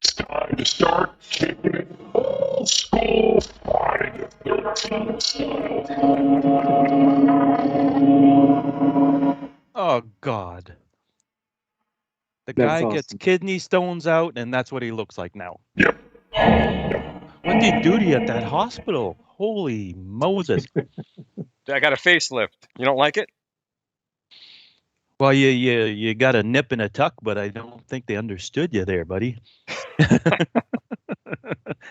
Time to start kicking it old school Friday the 13th style. Oh, God. The That's guy awesome. gets kidney stones out, and that's what he looks like now. Yep. What did he do to you at that hospital? Holy Moses. I got a facelift. You don't like it? Well, you got a nip and a tuck, but I don't think they understood you there, buddy.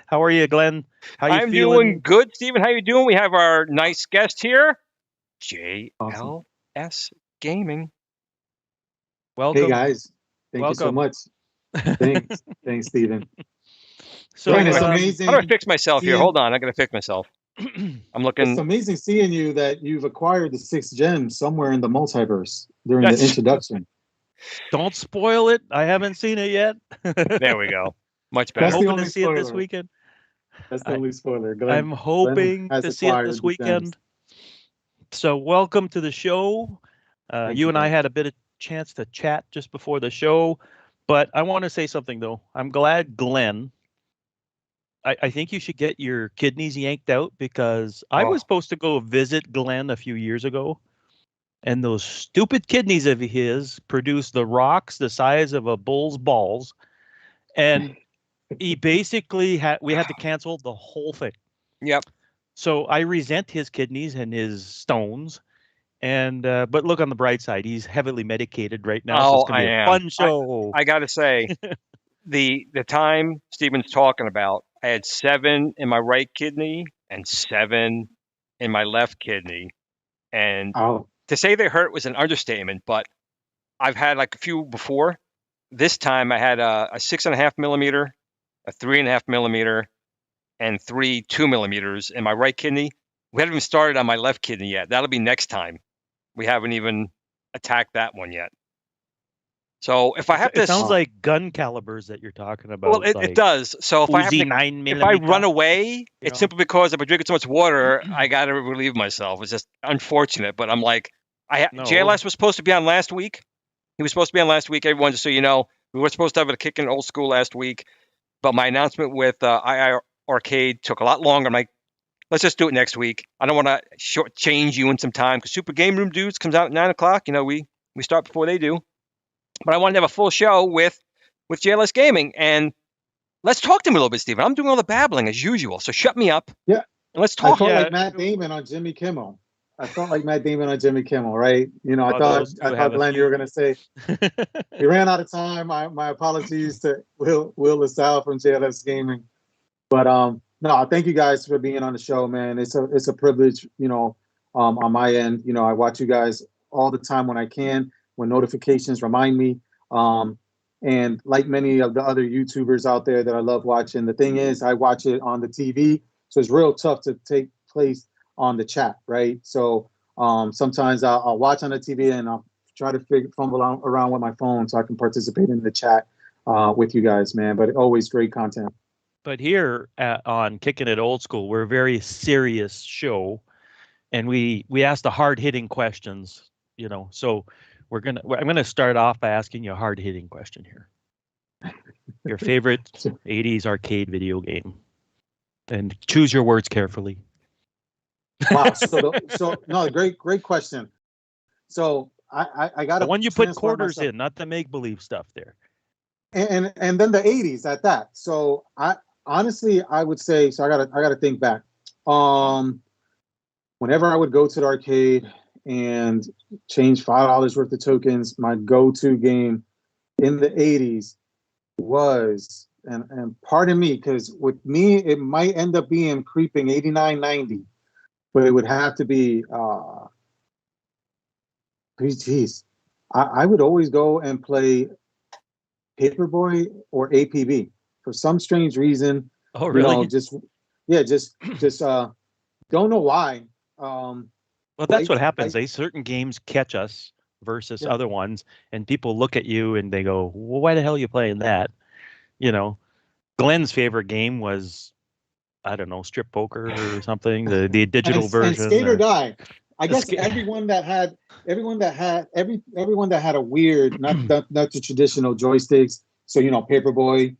How are you, Glenn? How you I'm feeling? doing good, Stephen. How you doing? We have our nice guest here, JLS Awesome. Gaming. Welcome. Hey guys, thank you so Welcome. much. Thanks, Stephen. So, Brian, it's How amazing. do I fix myself here? seeing- Hold on, I gotta fix myself. I'm It's looking. amazing seeing you that you've acquired the 6th gem somewhere in the multiverse during That's- the introduction. don't spoil it. I haven't seen it yet. There we go. Much That's better. the Hoping only to see it this spoiler. weekend. That's the only spoiler. I'm hoping has to see it acquired this the gems. weekend. So welcome to the show. Thank You you, and I guys. had a bit of chance to chat just before the show, but I want to say something though. I'm glad Glenn, I think you should get your kidneys yanked out because I was supposed to go visit Glenn a few years ago, and those stupid kidneys of his produced the rocks the size of a bull's balls, and he basically we had to cancel the whole thing. Yep. So I resent his kidneys and his stones. And but look on the bright side, he's heavily medicated right now. So it's gonna be a fun show. I gotta say, the time Stephen's talking about, I had 7 in my right kidney and 7 in my left kidney, and Oh, to say they hurt was an understatement. But I've had like a few before. This time I had a 6.5 millimeter, a 3.5 millimeter, and 3 2 millimeters in my right kidney. We haven't even started on my left kidney yet. That'll be next time. We haven't even attacked that one yet. So if I have to, it sounds like gun calibers that you're talking about. well, it does. So if I have Uzi to, 9 if I millimeter, run away, it's know? simply because I've been drinking so much water, I got to relieve myself. It's just unfortunate, but I'm like, No. JLS was supposed to be on last week. He was supposed to be on last week. Everyone, just so you know, we were supposed to have a kick in old school last week. but my announcement with II Arcade took a lot longer. I'm like, let's just do it next week. I don't want to shortchange you in some time because Super Game Room Dudes comes out at 9 o'clock. You know, we start before they do. But I wanted to have a full show with JLS Gaming. And let's talk to him a little bit, Steven. I'm doing all the babbling as usual. So shut me up. Yeah. And let's I talk. felt like Matt Damon on Jimmy Kimmel. Right? You know, I thought Glenn, you were gonna say we ran out of time. My apologies to Will LaSalle from JLS Gaming. But no, thank you guys for being on the show, man. It's a privilege, you know, on my end. You know, I watch you guys all the time when I can, when notifications remind me. And like many of the other YouTubers out there that I love watching, the thing is I watch it on the TV. So it's real tough to take place on the chat, right? So sometimes I'll watch on the TV and I'll try to fumble around with my phone so I can participate in the chat with you guys, man. But always great content. But here on Kicking It Old School, we're a very serious show, and we ask the hard-hitting questions, you know. So I'm gonna start off by asking you a hard-hitting question here. Your favorite 80s arcade video game, and choose your words carefully. Wow. No, great question. So I got the one you put quarters in, not the make-believe stuff there. And then the 80s at that. So I would say, so I gotta think back. Whenever I would go to the arcade and change $5 worth of tokens, my go-to game in the 80s was, and pardon me, because with me it might end up being creeping 89, 90, but it would have to be geez. I would always go and play Paperboy or APB for some strange reason. Oh, really? You know, just don't know why. Well, that's what happens. Certain games catch us versus other ones, and people look at you and they go, "Well, why the hell are you playing that?" You know, Glenn's favorite game was, I don't know, strip poker or something, the digital version. And Skate or Die. I guess everyone that had a weird, not the traditional joysticks. So, you know, Paperboy,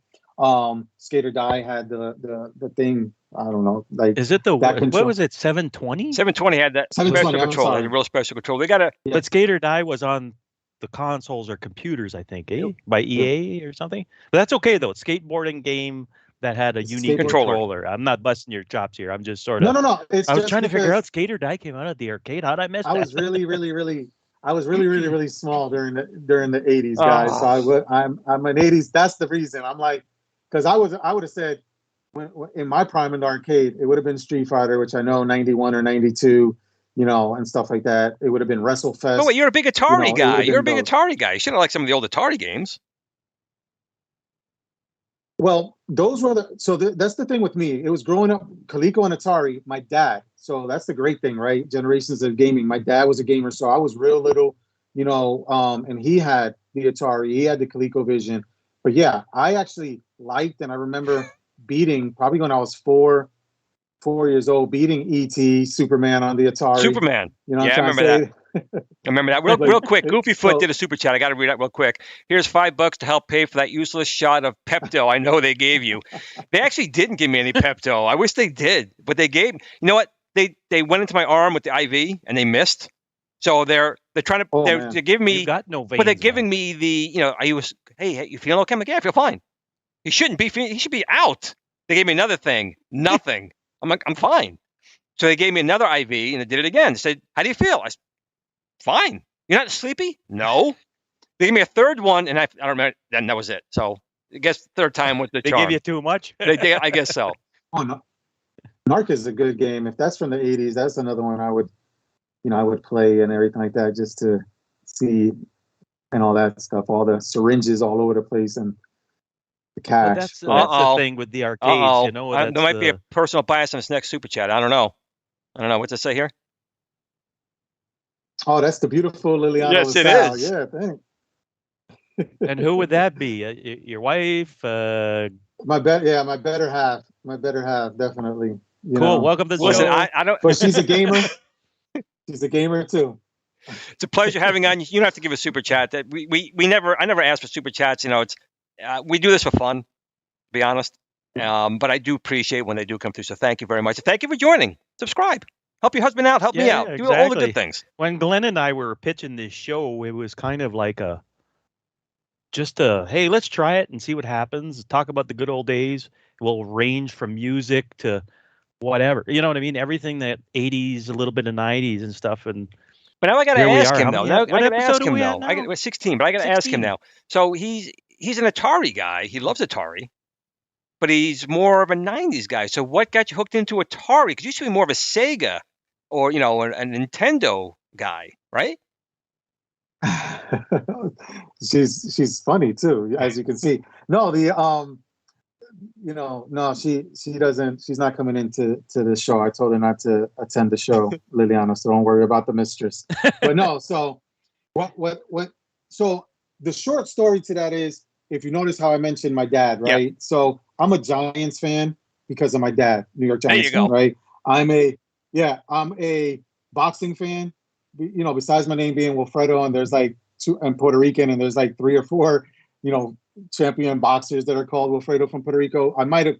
Skate or Die had the thing. I don't know, like, is it what was it, 720? 720 had that special control, had a real special control. They got a but Skate or Die was on the consoles or computers, I think, by EA or something. But that's okay though. It's a skateboarding game that had a unique controller. I'm not busting your chops here. I'm just sort of no. I was trying to figure out Skate or Die came out of the arcade. How'd I miss that? I was really small during the 80s, guys. So I'm an 80s. That's the reason. I'm like, because I would have said when in my prime in the arcade, it would have been Street Fighter, which I know 91 or 92, you know, and stuff like that. It would have been WrestleFest. Oh, wait, you're a big Atari guy. You're a big Atari guy. You should have liked some of the old Atari games. Well, those were that's the thing with me. It was growing up, Coleco and Atari, my dad. So that's the great thing, right? Generations of gaming. My dad was a gamer, so I was real little, you know, and he had the Atari, he had the ColecoVision. But yeah, I actually liked, and I remember beating, probably when I was four years old, beating E.T., Superman on the Atari. Superman. You know, yeah, I remember that. I remember that. Real quick, Goofyfoot did a super chat. I got to read that real quick. Here's $5 to help pay for that useless shot of Pepto I know they gave you. They actually didn't give me any Pepto. I wish they did, but they gave. You know what? They went into my arm with the IV and they missed. So they're trying to they're giving me. You got no veins, but they're giving me the, you know, hey, you feeling okay? I'm like, yeah, I feel fine. He shouldn't be. He should be out. They gave me another thing. Nothing. I'm like, I'm fine. So they gave me another IV and they did it again. They said, how do you feel? I said, fine. You're not sleepy? No. They gave me a third one, and I don't remember. Then that was it. So I guess third time was the charm. They gave you too much? I guess so. Oh, no. Narc is a good game. If that's from the 80s, that's another one I would play and everything like that, just to see and all that stuff. All the syringes all over the place and the cash. That's the thing with the arcades, you know. There might be a personal bias in this next super chat. I don't know. What's it say here? Oh, that's the beautiful Liliana. Yes, it LaSalle. is. Yeah, thanks. And who would that be? Your wife? My better half. My better half, definitely. You cool. know. Welcome to the Listen, show. I don't. But she's a gamer. She's a gamer too. It's a pleasure having on. You don't have to give a super chat. That I never ask for super chats. You know, it's we do this for fun. be honest. But I do appreciate when they do come through. So thank you very much. Thank you for joining. Subscribe. Help your husband out. Help me out. Yeah, Do all the exactly. good things. When Glenn and I were pitching this show, it was kind of like hey, let's try it and see what happens. Talk about the good old days. We'll range from music to whatever. You know what I mean? Everything that 80s, a little bit of 90s and stuff. And But now I got to here we ask are. him How though. many- Now what I got to episode ask are him we though. at I now? got 16, but I got to ask him 16. now. So he's an Atari guy. He loves Atari, but he's more of a 90s guy. So what got you hooked into Atari? Because you used to be more of a Sega or, you know, a Nintendo guy, right? She's funny too, as you can see. No, no, she doesn't. She's not coming into the show. I told her not to attend the show, Liliana. So don't worry about the mistress. But no, so what? So the short story to that is, if you notice how I mentioned my dad, right? Yeah. So I'm a Giants fan because of my dad, New York Giants There you fan, go. right? I'm a boxing fan. You know, besides my name being Wilfredo, and there's like two, and Puerto Rican, and there's like 3 or 4, you know, champion boxers that are called Wilfredo from Puerto Rico. I might have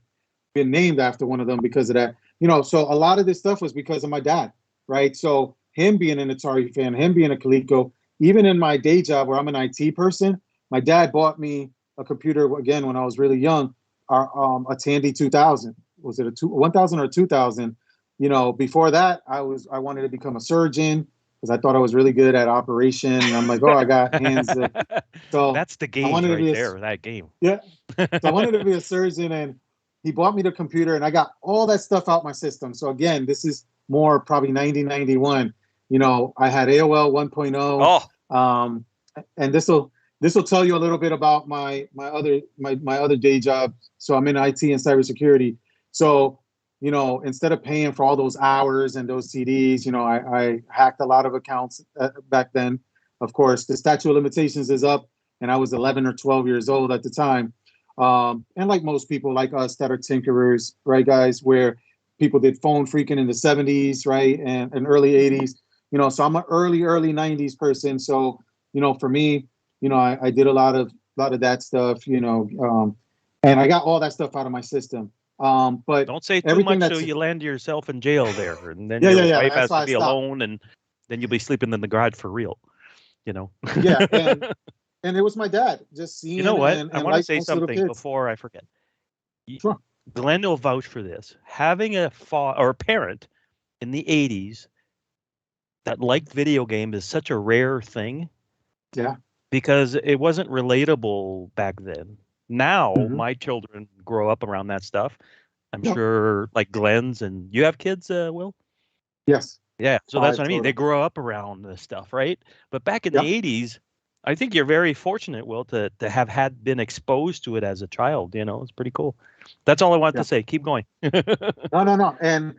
been named after one of them because of that. You know, so a lot of this stuff was because of my dad, right? So him being an Atari fan, him being a Coleco, even in my day job where I'm an IT person, my dad bought me a computer again when I was really young, a Tandy 2000. Was it a 1000 or 2000? You know, before that, I wanted to become a surgeon because I thought I was really good at operation. And I'm like, oh, I got hands. So That's the I gauge wanted to right be there, that game. yeah. So I wanted to be a surgeon, and he bought me the computer, and I got all that stuff out my system. So again, this is more probably 1991. You know, I had AOL 1.0. Oh, And this will tell you a little bit about my other day job. So I'm in IT and cybersecurity. So, you know, instead of paying for all those hours and those CDs, you know, I hacked a lot of accounts back then. Of course, the statute of limitations is up, and I was 11 or 12 years old at the time. And like most people like us that are tinkerers, right, guys, where people did phone freaking in the 70s, right, and early 80s. You know, so I'm an early 90s person. So, you know, for me, you know, I did a lot of that stuff, you know, and I got all that stuff out of my system. But don't say too everything much that's so you land yourself in jail there, and then yeah, your yeah. wife That's has why to I be stopped. alone, and then you'll be sleeping in the garage for real. You know. Yeah, and it was my dad just seeing You know what? and I want to like say most little something kids. before I forget. Sure. Glenn will vouch for this. Having a parent in the 80s that liked video games is such a rare thing. Yeah. Because it wasn't relatable back then. Now Mhm. my children grow up around that stuff. I'm Yep. sure like Glenn's, and you have kids, Will? Yes. Yeah. So that's 5 what I mean. total. They grow up around this stuff, right? But back in Yep. the 80s, I think you're very fortunate, Will, to have been exposed to it as a child. You know, it's pretty cool. That's all I want to say. Keep going. No. And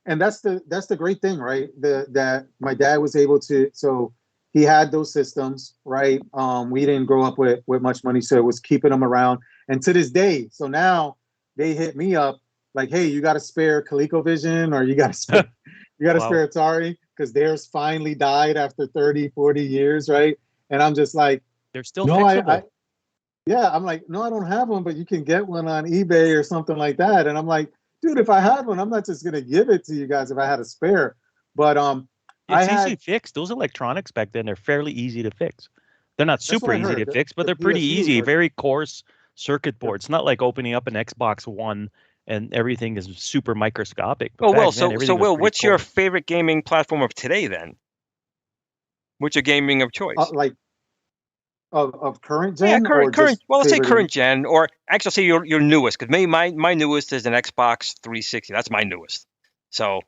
that's the great thing, right? That my dad was able to, so he had those systems, right? We didn't grow up with much money, so it was keeping them around. And to this day, so now they hit me up like, hey, you got a spare ColecoVision, or you got a spare Wow. spare Atari, because theirs finally died after 30, 40 years, right? And I'm just like, They're still no, fixable. I'm like, no, I don't have one, but you can get one on eBay or something like that. And I'm like, dude, if I had one, I'm not just gonna give it to you guys if I had a spare. But It's easy to fix. Those electronics back then are fairly easy to fix. They're not super what I easy to heard. fix, but The they're pretty PSUs easy. are- Very coarse circuit board. It's not like opening up an Xbox One and everything is super microscopic. But oh back well. then, So everything was Will, pretty what's your coarse. favorite gaming platform of today then? What's your gaming of choice? like of current Yeah, gen, or current. just Well, let's say favorite current gen, or actually say your newest. Because maybe my newest is an Xbox 360. That's my newest. So,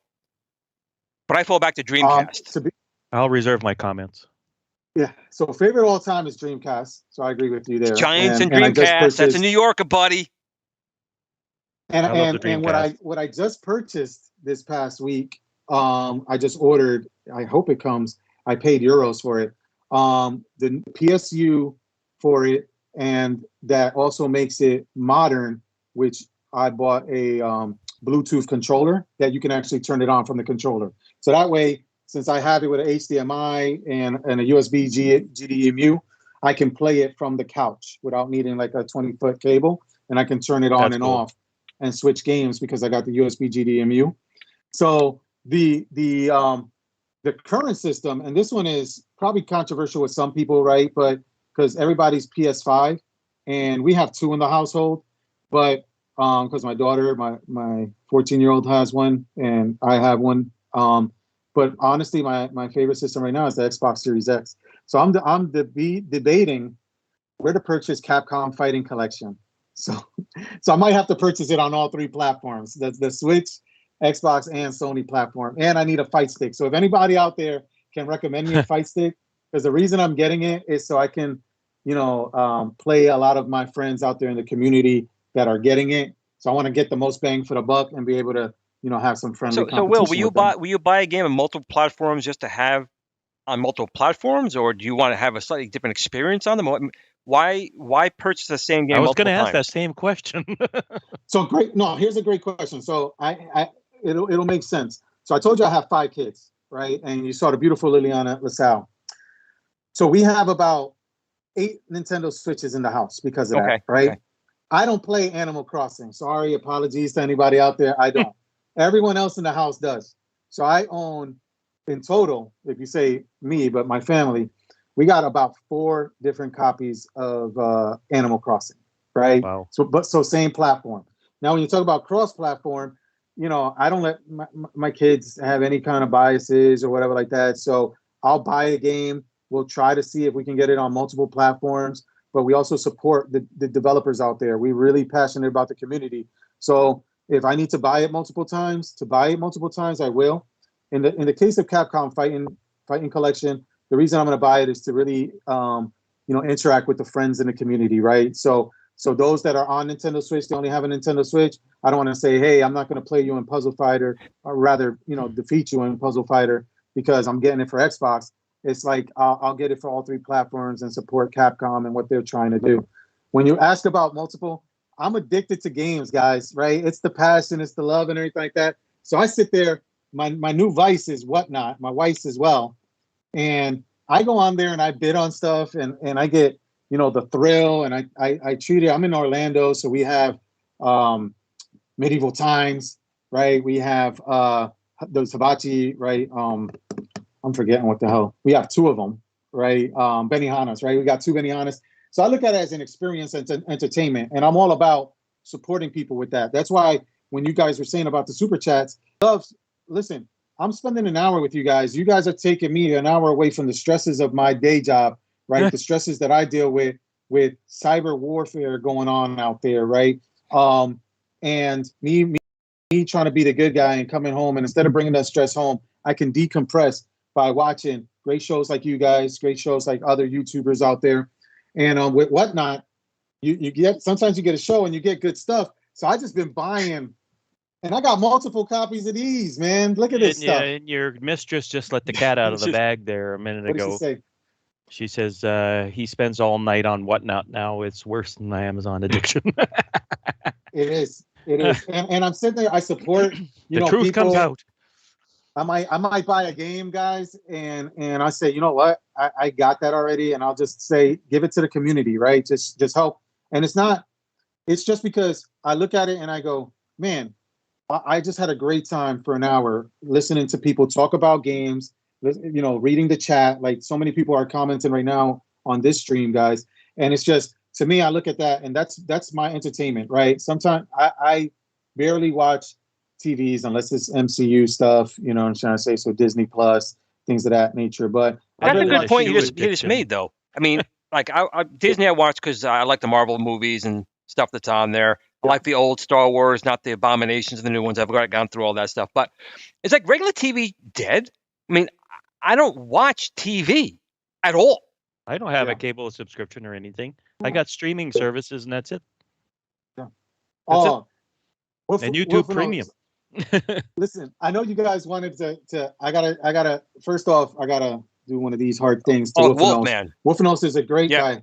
but I fall back to Dreamcast. I'll reserve my comments. Yeah. So favorite all time is Dreamcast. So I agree with you there. Giants and I just Dreamcast. That's purchased, a New Yorker, buddy. and I love the and Dreamcast. what I just purchased this past week, I just ordered. I hope it comes. I paid euros for it. The PSU for it, and that also makes it modern. Which I bought a Bluetooth controller that you can actually turn it on from the controller. So that way, since I have it with an HDMI and a USB GDEMU, I can play it from the couch without needing like a 20-foot cable. and I can turn it on and off and switch games because I got the USB GDMU. So the current system, and this one is probably controversial with some people, right? But because everybody's PS5, and we have two in the household, but because my daughter, my 14-year-old has one, and I have one. But honestly, my favorite system right now is the Xbox Series X. So I'm debating where to purchase Capcom Fighting Collection. So I might have to purchase it on all three platforms. That's the Switch, Xbox, and Sony platform. And I need a fight stick. So if anybody out there can recommend me a fight stick, because the reason I'm getting it is so I can, play a lot of my friends out there in the community that are getting it. So I want to get the most bang for the buck and be able to, have some friendly competition. So Will, will you buy a game on multiple platforms just to have on multiple platforms, or do you want to have a slightly different experience on them? Why purchase the same game? I was going to ask that same question. So great. No, here's a great question. So it'll make sense. So I told you I have 5 kids, right? And you saw the beautiful Liliana LaSalle. So we have about 8 Nintendo Switches in the house because of that, right? Okay. I don't play Animal Crossing. Sorry, apologies to anybody out there. I don't. Everyone else in the house does. So I own, in total, if you say me, but my family, we got about 4 different copies of Animal Crossing, right? Wow. So same platform. Now, when you talk about cross-platform, I don't let my kids have any kind of biases or whatever like that. So I'll buy a game. We'll try to see if we can get it on multiple platforms, but we also support the developers out there. We're really passionate about the community. So if I need to buy it multiple times, I will. In the case of Capcom Fighting Collection, the reason I'm going to buy it is to really, interact with the friends in the community, right? So those that are on Nintendo Switch, they only have a Nintendo Switch. I don't want to say, hey, I'm not going to play you in Puzzle Fighter, or rather, defeat you in Puzzle Fighter because I'm getting it for Xbox. It's like I'll get it for all 3 platforms and support Capcom and what they're trying to do. When you ask about multiple, I'm addicted to games, guys, right? It's the passion, it's the love and everything like that. So I sit there, my new vice is Whatnot, my wife's as well. And I go on there and I bid on stuff and I get, the thrill, and I treat it. I'm in Orlando, so we have Medieval Times, right? We have those hibachi, right? I'm forgetting what the hell. We have 2 of them, right? Benihanas, right? We got 2 Benihanas. So I look at it as an experience and entertainment, and I'm all about supporting people with that. That's why when you guys were saying about the super chats, listen, I'm spending an hour with you guys. You guys are taking me an hour away from the stresses of my day job, right? The stresses that I deal with cyber warfare going on out there, right? And me trying to be the good guy and coming home, and instead of bringing that stress home, I can decompress by watching great shows like you guys, great shows like other YouTubers out there. And with Whatnot, you get, sometimes you get a show and you get good stuff. So I just been buying, and I got multiple copies of these, man. Look at this stuff. And your mistress just let the cat out of the bag there a minute ago. What did she say? She says he spends all night on Whatnot now. It's worse than my Amazon addiction. It is. And I'm sitting there, I support, the truth people. comes out. I might buy a game, guys, and I say, you know what, I got that already, and I'll just say, give it to the community, right? Just help. And it's just because I look at it and I go, man, I just had a great time for an hour listening to people talk about games, reading the chat. Like, so many people are commenting right now on this stream, guys. And it's just, to me, I look at that, and that's my entertainment, right? Sometimes I barely watch TVs unless it's MCU stuff, I'm trying to say, so Disney Plus, things of that nature. But that's a good point you just made, though. I mean, like Disney I watch because I like the Marvel movies and stuff that's on there. I like the old Star Wars, not the Abominations and the new ones. I've gone through all that stuff. But it's like regular TV dead. I mean, I don't watch TV at all. I don't have a cable subscription or anything. I got streaming services, and that's it. Yeah. And YouTube Premium. Listen, I know you guys wanted to. I gotta. First off, I gotta do one of these hard things. To Wolfman. Wolfenos is a great guy,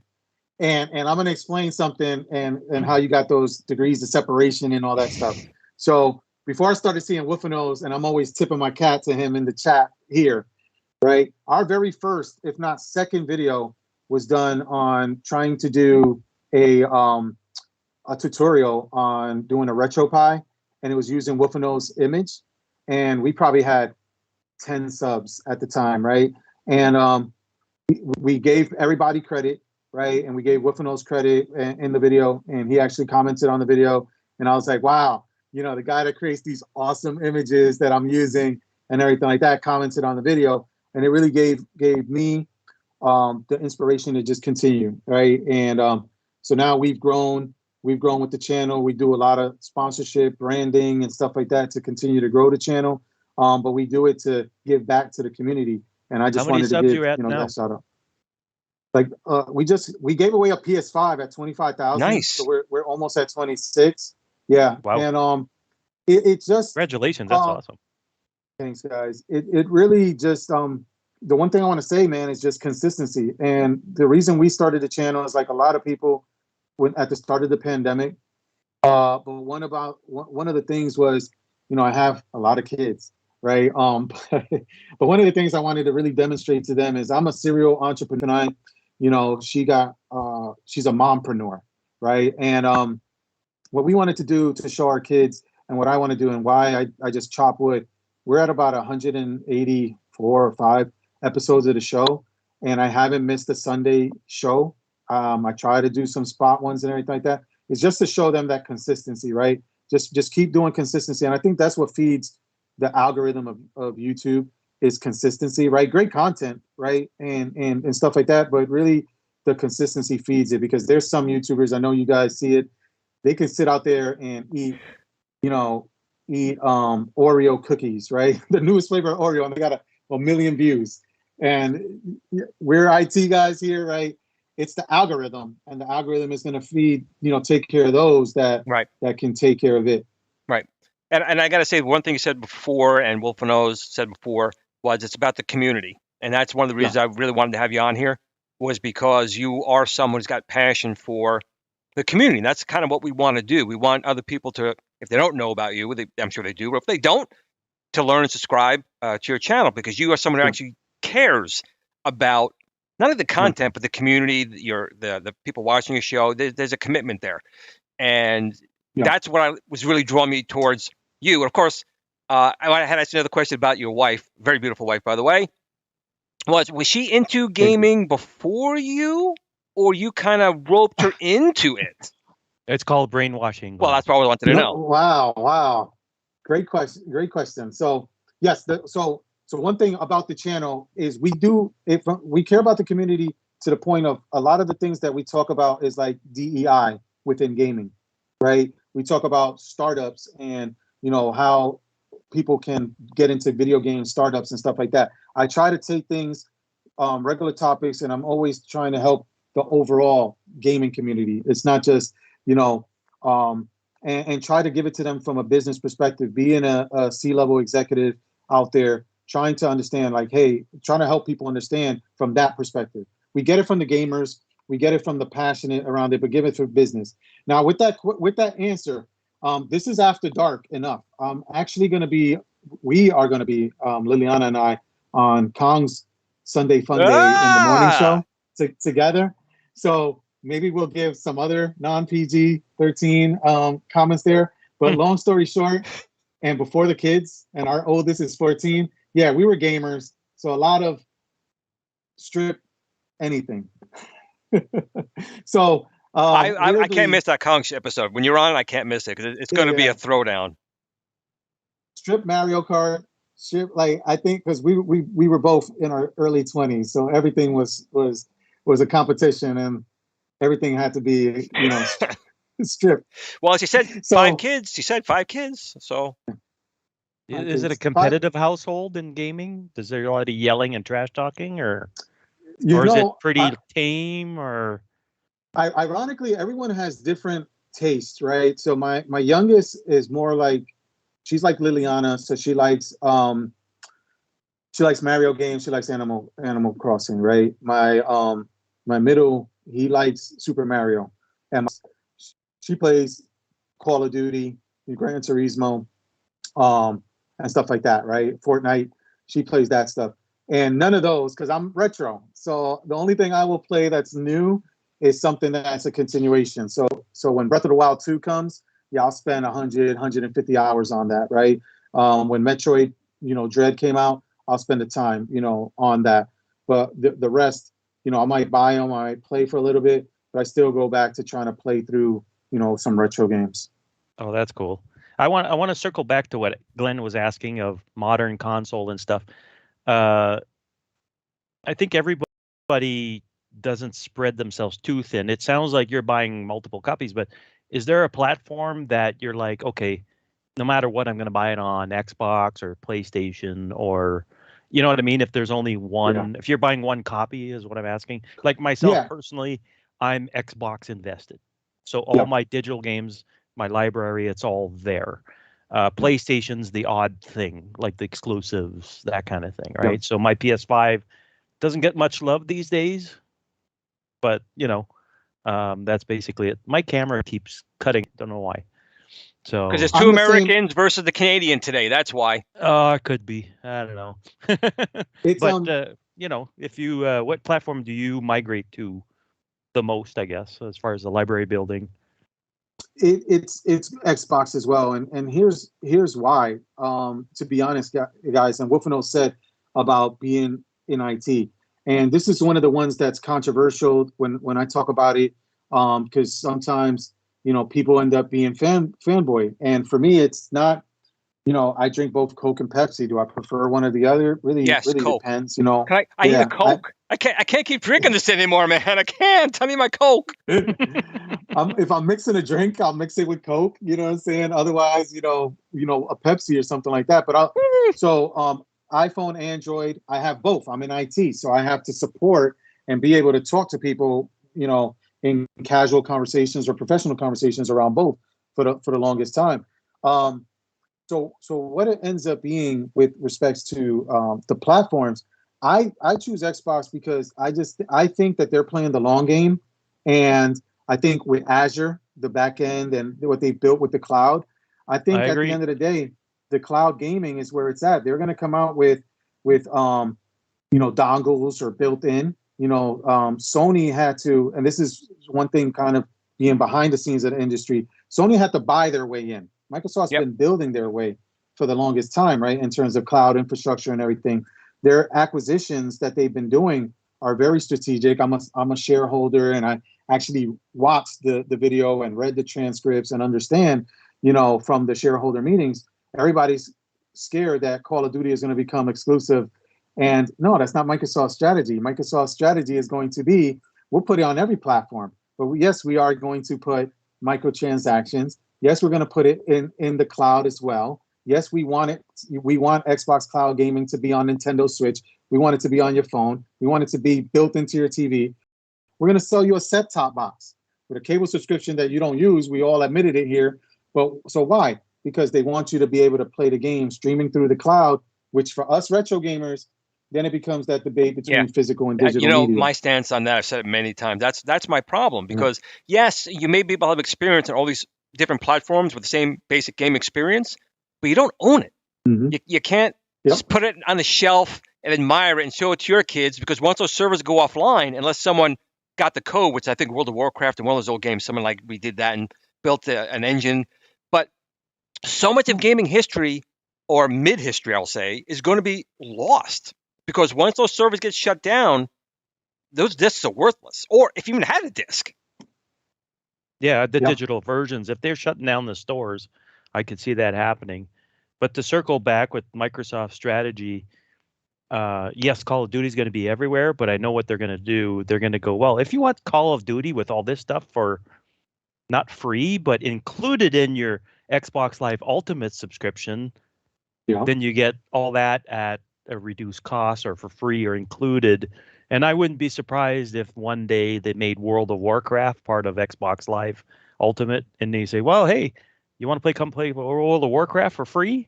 and I'm gonna explain something and how you got those degrees of separation and all that stuff. So before I started seeing Wolfenos, and I'm always tipping my cat to him in the chat here, right? Our very first, if not second, video was done on trying to do a a tutorial on doing a RetroPie, and it was using Wolfeno's image, and we probably had 10 subs at the time, right? And we gave everybody credit, right? And we gave Wolfeno's credit in the video, and he actually commented on the video, and I was like, wow, the guy that creates these awesome images that I'm using and everything like that commented on the video, and it really gave me the inspiration to just continue, right? And so now we've grown with the channel. We do a lot of sponsorship, branding, and stuff like that to continue to grow the channel. But we do it to give back to the community. And I just wanted to give that shout out. Like we gave away a PS5 at 25,000. Nice. So we're almost at 26. Yeah. Wow. And it just congratulations. That's awesome. Thanks, guys. It really just the one thing I want to say, man, is just consistency. And the reason we started the channel is like a lot of people at the start of the pandemic. But one of the things was, I have a lot of kids, right? But one of the things I wanted to really demonstrate to them is I'm a serial entrepreneur. She's a mompreneur, right? And what we wanted to do to show our kids, and what I want to do, and why I just chop wood. We're at about 184 or 5 episodes of the show, and I haven't missed a Sunday show. I try to do some spot ones and everything like that. It's just to show them that consistency, right? Just keep doing consistency. And I think that's what feeds the algorithm of YouTube is consistency, right? Great content, right? And stuff like that. But really the consistency feeds it, because there's some YouTubers, I know you guys see it, they can sit out there and eat Oreo cookies, right? The newest flavor of Oreo, and they got a million views. And we're IT guys here, right? It's the algorithm, and the algorithm is going to feed, take care of those that can take care of it. Right. And I got to say, one thing you said before, and Wolfeno's said before, was it's about the community. And that's one of the reasons I really wanted to have you on here, was because you are someone who's got passion for the community. And that's kind of what we want to do. We want other people to, if they don't know about you, I'm sure they do, but if they don't, to learn and subscribe to your channel, because you are someone who actually cares about not only the content, but the community, the people watching your show. There's a commitment there. And that's what was really drawing me towards you. And of course, I had asked another question about your wife, very beautiful wife, by the way. Was she into gaming before you, or you kind of roped her into it? It's called brainwashing. Well, that's what I wanted to know. Wow. Great question. So yes, so one thing about the channel is we care about the community to the point of a lot of the things that we talk about is like DEI within gaming, right? We talk about startups and how people can get into video game startups and stuff like that. I try to take things, regular topics, and I'm always trying to help the overall gaming community. It's not just, and try to give it to them from a business perspective, being a C-level executive out there, trying to understand, like, hey, trying to help people understand from that perspective. We get it from the gamers, we get it from the passionate around it, but give it for business. Now, with that answer, this is after dark enough. We are going to be, Liliana and I, on Kong's Sunday Fun Day in the morning show together. So maybe we'll give some other non-PG-13 comments there. But long story short, and before the kids, and our oldest is 14, yeah, we were gamers. So a lot of strip anything. So I can't miss that Kong episode. When you're on, I can't miss it, because it's going to be a throwdown. Strip Mario Kart, strip, like, I think because we were both in our early 20s, so everything was a competition, and everything had to be stripped. Well, she said 5 kids. She said 5 kids. So is it a competitive household in gaming? Is there a lot of yelling and trash talking, or is it pretty tame? Or ironically, everyone has different tastes, right? So my youngest is more like, she's like Liliana, so she likes Mario games, she likes Animal Crossing, right? My middle, he likes Super Mario, and she plays Call of Duty, Gran Turismo, and stuff like that, right? Fortnite, she plays that stuff. And none of those, because I'm retro. So the only thing I will play that's new is something that's a continuation. So when Breath of the Wild 2 comes, yeah, I'll spend 100, 150 hours on that, right? When Metroid, Dread came out, I'll spend the time, on that. But the rest, I might buy them, I might play for a little bit, but I still go back to trying to play through, some retro games. Oh, that's cool. I want to circle back to what Glenn was asking of modern console and stuff. I think everybody doesn't spread themselves too thin. It sounds like you're buying multiple copies, but is there a platform that you're like, okay, no matter what, I'm going to buy it on Xbox or PlayStation, or, you know what I mean? If there's only one, if you're buying one copy is what I'm asking. Like myself personally, I'm Xbox invested. So all my digital games, my library, it's all there. PlayStation's the odd thing, like the exclusives, that kind of thing, right? So my PS5 doesn't get much love these days, but that's basically it. My camera keeps cutting. Don't know why. So because there's two Americans versus the Canadian today. That's why. It could be. I don't know. But if you, what platform do you migrate to the most? I guess as far as the library building. It's Xbox as well, and here's why. To be honest, guys, and Wolfino said about being in IT, and this is one of the ones that's controversial when I talk about it, because sometimes people end up being fanboy, and for me, it's not. I drink both Coke and Pepsi. Do I prefer one or the other? Really Coke. Depends. I need a Coke. I can't keep drinking this anymore, man. I can't. Tell me my Coke. If I'm mixing a drink, I'll mix it with Coke. You know what I'm saying? Otherwise, a Pepsi or something like that. But iPhone, Android, I have both. I'm in IT, so I have to support and be able to talk to people, in casual conversations or professional conversations around both for the longest time. So what it ends up being with respects to the platforms, I choose Xbox because I think that they're playing the long game, and I think with Azure, the back end, and what they built with the cloud, I think at the end of the day, the cloud gaming is where it's at. They're going to come out with dongles or built in. Sony had to, and this is one thing kind of being behind the scenes of the industry. Sony had to buy their way in. Microsoft's been building their way for the longest time, right? In terms of cloud infrastructure and everything. Their acquisitions that they've been doing are very strategic. I'm a shareholder, and I actually watched the video and read the transcripts and understand, from the shareholder meetings, everybody's scared that Call of Duty is going to become exclusive. And no, that's not Microsoft's strategy. Microsoft's strategy is going to be, we'll put it on every platform. But yes, we are going to put microtransactions. Yes, we're going to put it in the cloud as well. Yes, we want it. We want Xbox Cloud Gaming to be on Nintendo Switch. We want it to be on your phone. We want it to be built into your TV. We're going to sell you a set-top box with a cable subscription that you don't use. We all admitted it here. But so why? Because they want you to be able to play the game streaming through the cloud, which for us retro gamers, then it becomes that debate between physical and digital media. My stance on that, I've said it many times. That's my problem, because yes, you may be able to have experience on all these different platforms with the same basic game experience, but you don't own it. You can't just put it on the shelf and admire it and show it to your kids, because once those servers go offline, unless someone got the code, which I think World of Warcraft and one of those old games, someone like we did that and built an engine. But so much of gaming history, or mid-history, I'll say, is going to be lost, because once those servers get shut down, those discs are worthless. Or if you even had a disc. Yeah, the digital versions, if they're shutting down the stores, I could see that happening. But to circle back with Microsoft's strategy, yes, Call of Duty is going to be everywhere, but I know what they're going to do. They're going to go, well, if you want Call of Duty with all this stuff for not free, but included in your Xbox Live Ultimate subscription, then you get all that at a reduced cost or for free or included. And I wouldn't be surprised if one day they made World of Warcraft part of Xbox Live Ultimate, and they say, well, hey, you want to come play World of Warcraft for free?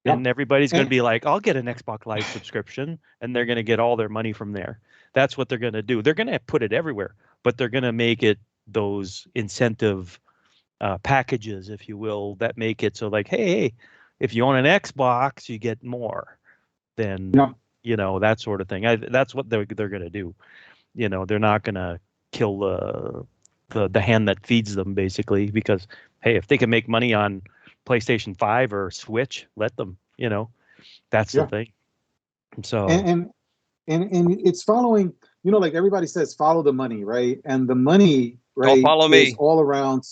And everybody's going to be like, I'll get an Xbox Live subscription, and they're going to get all their money from there. That's what they're going to do. They're going to put it everywhere, but they're going to make it those incentive packages, if you will, that make it so like, hey, if you own an Xbox, you get more than, that sort of thing. That's what they're going to do. They're not going to kill the hand that feeds them, basically. Because hey, if they can make money on PlayStation 5 or Switch, let them. That's the thing. So and it's following. Like everybody says, follow the money, right? And the money, right, Don't follow me. is all around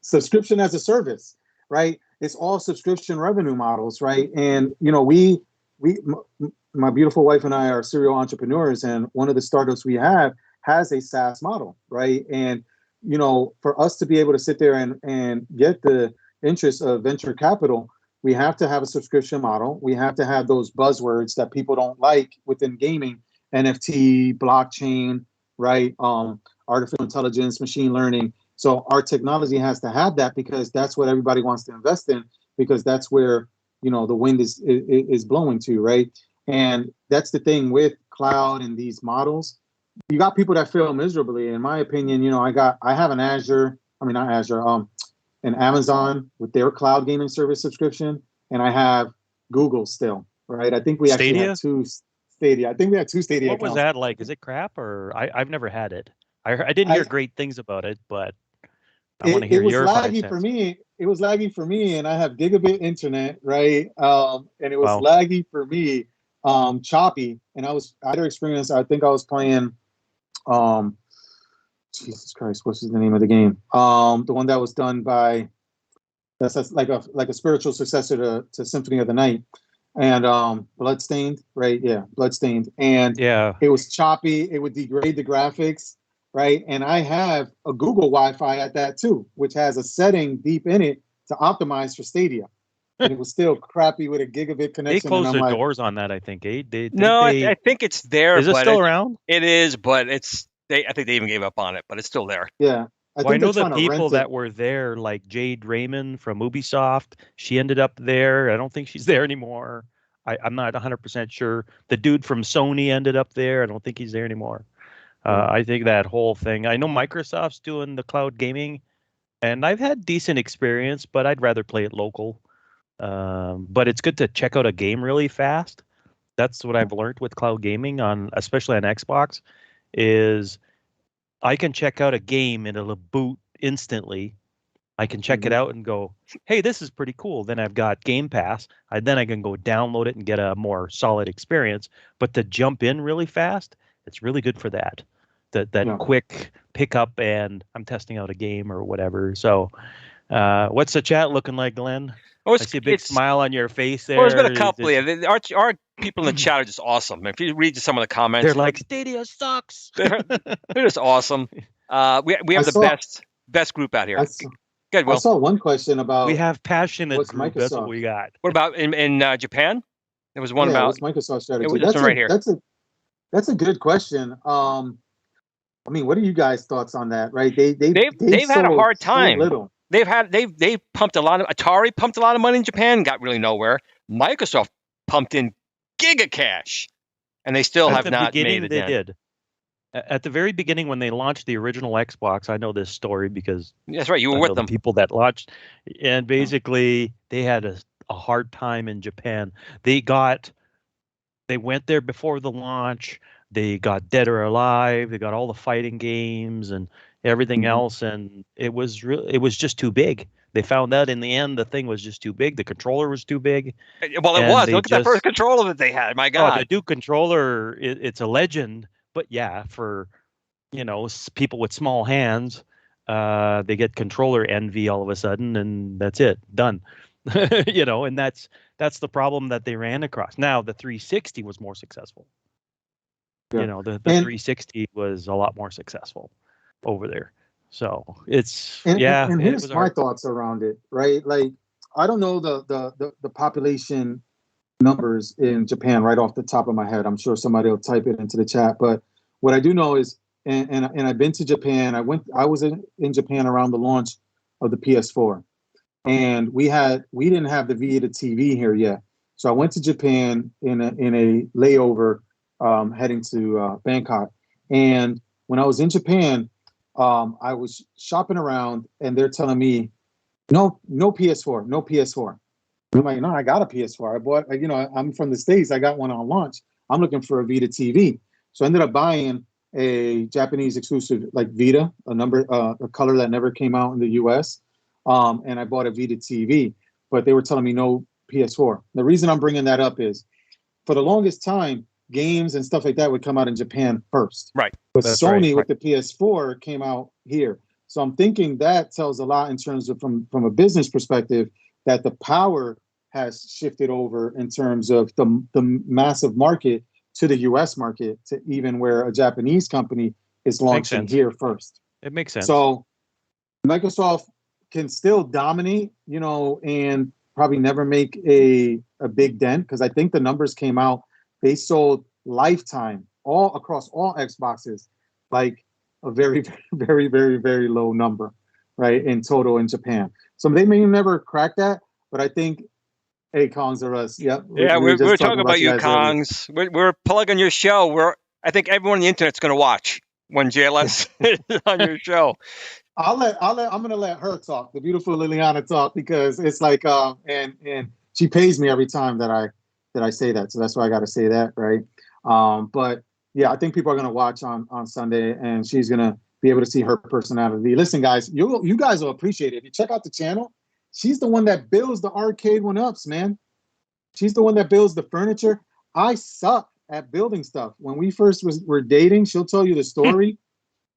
subscription as a service, right? It's all subscription revenue models, right? And my beautiful wife and I are serial entrepreneurs, and one of the startups we have has a SaaS model, right? And for us to be able to sit there and get the interest of venture capital, we have to have a subscription model. We have to have those buzzwords that people don't like within gaming: NFT, blockchain, right? Artificial intelligence, machine learning. So our technology has to have that, because that's what everybody wants to invest in, because that's where the wind is blowing to, right? And that's the thing with cloud and these models. You got people that fail miserably. In my opinion, I have an an Amazon with their cloud gaming service subscription, and I have Google still, right? I think we actually Stadia? had two Stadia. I think we had two Stadia what accounts. was that like? Is it crap, or I've never had it? I didn't hear great things about it, but I want to hear your 5 cents. For me. It was laggy for me, and I have gigabit internet, right? And it was Wow. laggy for me, choppy. And I had experience. I think I was playing, Jesus Christ, what's the name of the game? The one that was done by, that's like a spiritual successor to Symphony of the Night, and Bloodstained, right? Yeah, Bloodstained, and Yeah. it was choppy. It would degrade the graphics. Right. And I have a Google Wi-Fi at that too, which has a setting deep in it to optimize for Stadia. And it was still crappy with a gigabit connection. They closed and their doors on that, I think. I think it's there. Is it but still around? It is, but I think they even gave up on it, but it's still there. Yeah. I know the people that were there, like Jade Raymond from Ubisoft. She ended up there. I don't think she's there anymore. I'm not 100% sure. The dude from Sony ended up there. I don't think he's there anymore. I think that whole thing. I know Microsoft's doing the cloud gaming, and I've had decent experience, but I'd rather play it local. But it's good to check out a game really fast. That's what I've learned with cloud gaming, especially on Xbox, is I can check out a game and it'll boot instantly. I can check it out and go, hey, this is pretty cool. Then I've got Game Pass. Then I can go download it and get a more solid experience. But to jump in really fast, it's really good for that. That quick pickup, and I'm testing out a game or whatever. So what's the chat looking like, Glenn? I see a big smile on your face there. Well, there's been a couple. Our people in the chat are just awesome. If you read some of the comments, they're like, Stadia sucks. They're just awesome. We have the best group out here. Good. Well, I saw one question about. We have passionate group. That's what we got. What about in Japan? There was one about Microsoft strategy. That's right here. That's a good question. I mean, what are you guys' thoughts on that? Right? They've had a hard time. So little. They pumped a lot of Atari pumped a lot of money in Japan, got really nowhere. Microsoft pumped in giga cash, and they still have not made it. They did. At the very beginning, when they launched the original Xbox, I know this story because that's right. You were with them. The people that launched, and basically they had a hard time in Japan. They went there before the launch. They got Dead or Alive. They got all the fighting games and everything else, and it was just too big. They found out in the end the thing was just too big. The controller was too big. Well, it was. Look at that first controller that they had. My God, the Duke controller, it's a legend. But yeah, for people with small hands, they get controller envy all of a sudden, and that's it, done. And that's the problem that they ran across. Now the 360 was more successful. The 360 was a lot more successful over there. So it's and here's my thoughts around it, right? Like, I don't know the population numbers in Japan right off the top of my head. I'm sure somebody will type it into the chat. But what I do know is, and I've been to Japan. I was in Japan around the launch of the PS4, and we didn't have the Vita TV here yet. So I went to Japan in a layover heading to Bangkok. And when I was in Japan, I was shopping around, and they're telling me, no PS4, no PS4. I'm like, no, I got a PS4. I bought, I'm from the States. I got one on launch. I'm looking for a Vita TV. So I ended up buying a Japanese exclusive like Vita, a color that never came out in the US. And I bought a Vita TV, but they were telling me no PS4. The reason I'm bringing that up is for the longest time, games and stuff like that would come out in Japan first. Right. But That's Sony right. with the PS4 came out here. So I'm thinking that tells a lot in terms of from a business perspective that the power has shifted over in terms of the massive market to the US market, to even where a Japanese company is launching here first. It makes sense. So Microsoft can still dominate, and probably never make a big dent, because I think the numbers came out. They sold lifetime all across all Xboxes, like a very, very, very, very low number, right, in total in Japan. So they may never crack that, but I think, hey, Kongs are us. Yep. Yeah, we're talking about you, Kongs. We're plugging your show. I think everyone on the internet's going to watch when JLS is on your show. I'm gonna let her talk, the beautiful Liliana talk, because it's like and she pays me every time that I say that, so that's why I got to say that, right? But yeah, I think people are gonna watch on Sunday, and she's gonna be able to see her personality. Listen, guys, you guys will appreciate it if you check out the channel. She's the one that builds the arcade 1-ups, man. She's the one that builds the furniture. I suck at building stuff. When we first were dating, she'll tell you the story.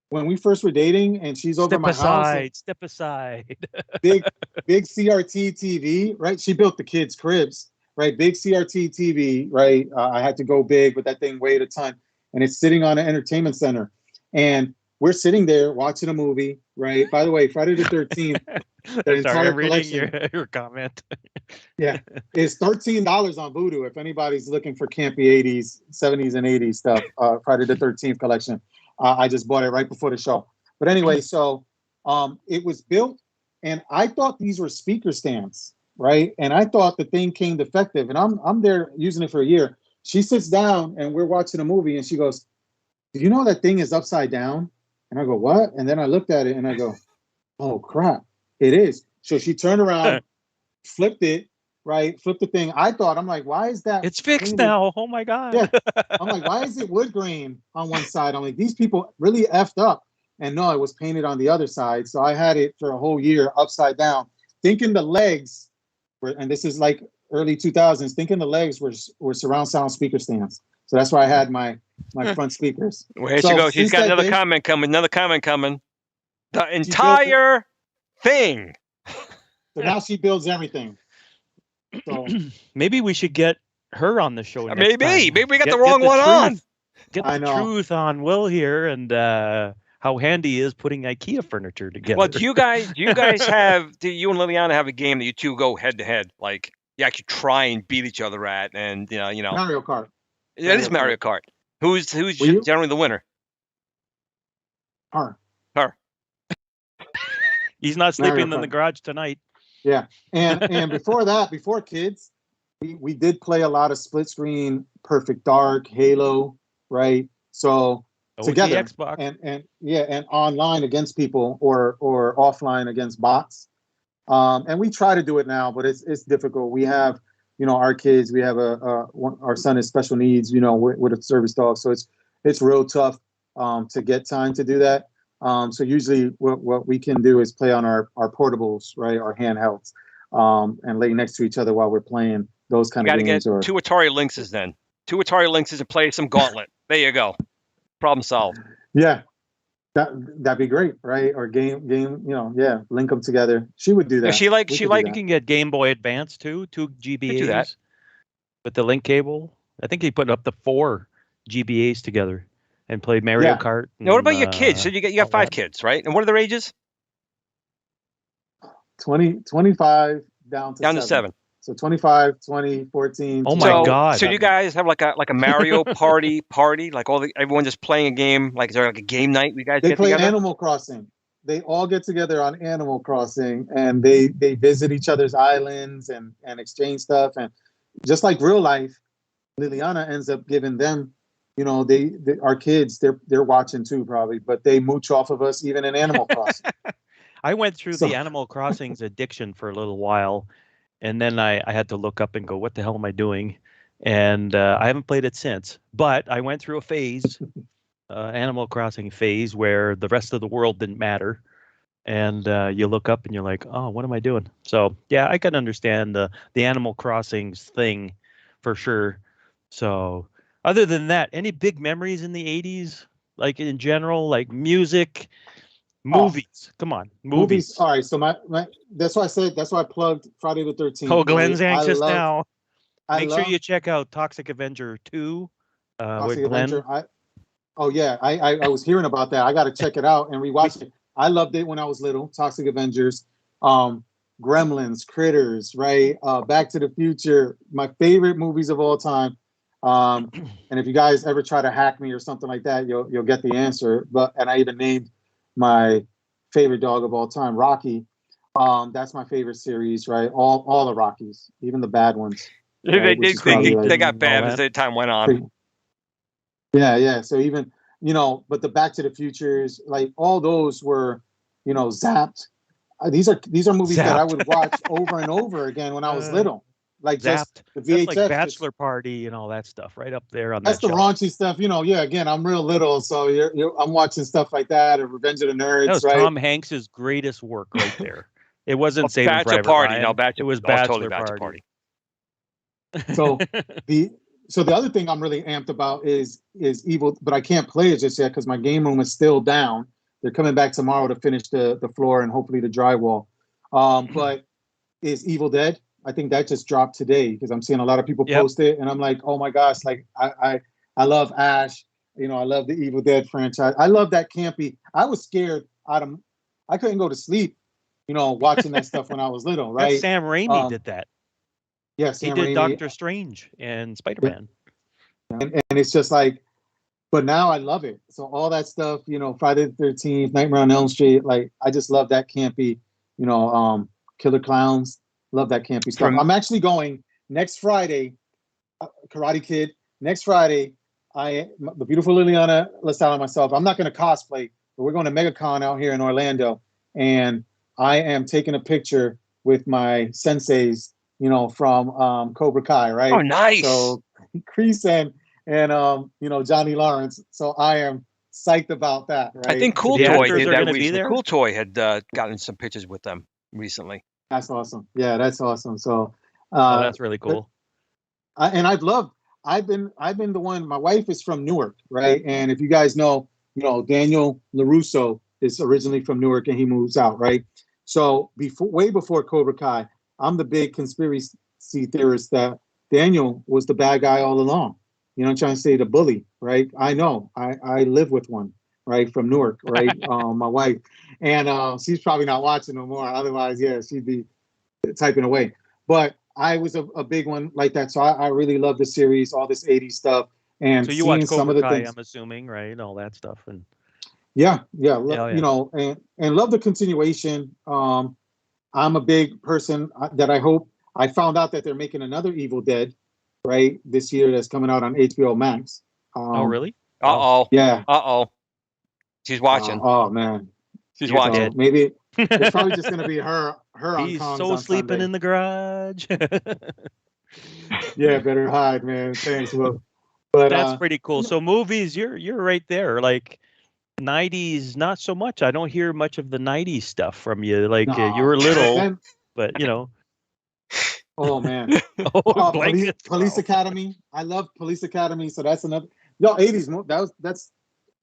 When we first were dating, and she's over my house. Step aside. big CRT TV, right? She built the kids' cribs, right? Big CRT TV, right? I had to go big, but that thing weighed a ton, and it's sitting on an entertainment center. And we're sitting there watching a movie, right? By the way, Friday the 13th, the entire collection. Your comment. Yeah, it's $13 on Vudu if anybody's looking for campy 80s, 70s, and 80s stuff. Friday the 13th collection. I just bought it right before the show. But anyway, so it was built, and I thought these were speaker stands, right? And I thought the thing came defective, and I'm there using it for a year. She sits down, and we're watching a movie, and she goes, "Do you know that thing is upside down?" And I go, "What?" And then I looked at it, and I go, "Oh, crap, it is." So she turned around, flipped it, right? Flipped the thing. I'm like, why is that? It's fixed now. Oh my God. Yeah. I'm like, why is it wood grain on one side? I'm like, these people really effed up. And no, it was painted on the other side. So I had it for a whole year upside down, thinking the legs were, and this is like early 2000s, thinking the legs were surround sound speaker stands. So that's why I had my front speakers. Well, here she goes. She's got another comment coming. The entire thing. So now she builds everything. So maybe we should get her on the show. Maybe we got the wrong one on. Get the truth on Will here, and how handy he is putting IKEA furniture together. Well, do you guys have? Do you and Liliana have a game that you two go head to head, like you actually try and beat each other at, and you know Mario Kart. Yeah, it is Mario Kart. Who's generally the winner? Her. He's not sleeping in the garage tonight. Yeah, and before kids, we did play a lot of split screen, Perfect Dark, Halo, right? So together, Xbox. and online against people or offline against bots. And we try to do it now, but it's difficult. We have our kids. We have our son has special needs, with a service dog, so it's real tough to get time to do that. So usually what we can do is play on our portables, right? Our handhelds, and lay next to each other while we're playing those kind of games. Got to get 2 Atari Lynxes then. 2 Atari Lynxes and play some Gauntlet. There you go. Problem solved. Yeah. That'd be great, right? Or game, link them together. She would do that. You can get Game Boy Advance too, 2 GBAs. Do that. With the link cable. I think he put up the 4 GBAs together. And played Mario Kart. Now, what about your kids? So you got 5 kids, right? And what are their ages? 25 down to 7. So 25, 20, 14. Oh my God! So you guys have like a Mario party, like everyone just playing a game. Like is there like a game night? You guys they get play together? Animal Crossing. They all get together on Animal Crossing, and they visit each other's islands and exchange stuff. And just like real life, Liliana ends up giving them. Our kids, they're watching too probably, but they mooch off of us even in Animal Crossing. I went through the Animal Crossing's addiction for a little while, and then I had to look up and go, what the hell am I doing? And I haven't played it since, but I went through a phase Animal Crossing phase where the rest of the world didn't matter. And you look up and you're like, oh, what am I doing? So yeah, I can understand the Animal Crossings thing for sure. So other than that, any big memories in the 80s, like in general, like music, movies? Come on, movies. All right, so my that's why I plugged Friday the 13th. Oh, Glenn's right? anxious now. Make sure you check out Toxic Avenger 2 with Glenn. Avenger, I was hearing about that. I got to check it out and rewatch it. I loved it when I was little. Toxic Avengers, Gremlins, Critters, right? Back to the Future, my favorite movies of all time. And if you guys ever try to hack me or something like that, you'll get the answer. And I even named my favorite dog of all time, Rocky. That's my favorite series, right? All the Rockies, even the bad ones. Right? They got bad as the time went on. Yeah. So even, but the Back to the Futures, like all those were, Zapped. These are movies that I would watch over and over again when I was little. Like Zapped. Just the VHS. That's like Bachelor Party and all that stuff, right up there on that's that the shelf. raunchy stuff. Again, I'm real little, so I'm watching stuff like that, or Revenge of the Nerds. That was right? Tom Hanks's greatest work right there. It wasn't Saving Bachelor Private Party. Ryan. No, it was Bachelor Bachelor Party. So the other thing I'm really amped about is Evil, but I can't play it just yet because my game room is still down. They're coming back tomorrow to finish the floor and hopefully the drywall. But is Evil Dead? I think that just dropped today because I'm seeing a lot of people post it, and I'm like, oh my gosh, like I love Ash. I love the Evil Dead franchise. I love that campy. I was scared I couldn't go to sleep, watching that stuff when I was little, right? Sam Raimi did that. Yeah, he did Doctor Strange and Spider-Man. And it's just like, but now I love it. So all that stuff, Friday the 13th, Nightmare on Elm Street, like I just love that campy, Killer Clowns. Love that campy stuff. I'm actually going next Friday, Karate Kid. Next Friday, the beautiful Liliana LaSalle and myself, I'm not going to cosplay, but we're going to MegaCon out here in Orlando. And I am taking a picture with my senseis, from Cobra Kai, right? Oh, nice. So Kreese and Johnny Lawrence. So I am psyched about that, right? I think Cool Toy did that recently. Cool Toy had gotten some pictures with them recently. That's awesome. Yeah, that's awesome. So that's really cool. I've been the one. My wife is from Newark, right? And if you guys know, Daniel LaRusso is originally from Newark, and he moves out, right? So way before Cobra Kai, I'm the big conspiracy theorist that Daniel was the bad guy all along. I'm trying to say the bully, right? I know. I live with one, right, from Newark, right? My wife, and she's probably not watching no more. Otherwise, yeah, she'd be typing away. But I was a big one like that, so I really love the series, all this 80s stuff, and so you watch some of the Kai, things. I'm assuming, right? All that stuff, and yeah. And love the continuation. I'm a big person that I found out that they're making another Evil Dead, right, this year that's coming out on HBO Max. Oh, really? Uh-oh. Yeah. Uh-oh. She's watching. Oh, man. She's watching. Maybe it's probably just going to be her He's on so on sleeping Sunday. in the garage. Yeah, better hide, man. Thanks, Will. But that's pretty cool. So movies, you're right there. Like 90s, not so much. I don't hear much of the 90s stuff from you. Like you were little, but Oh man. Police Academy. I love Police Academy. So that's another. No, 80s.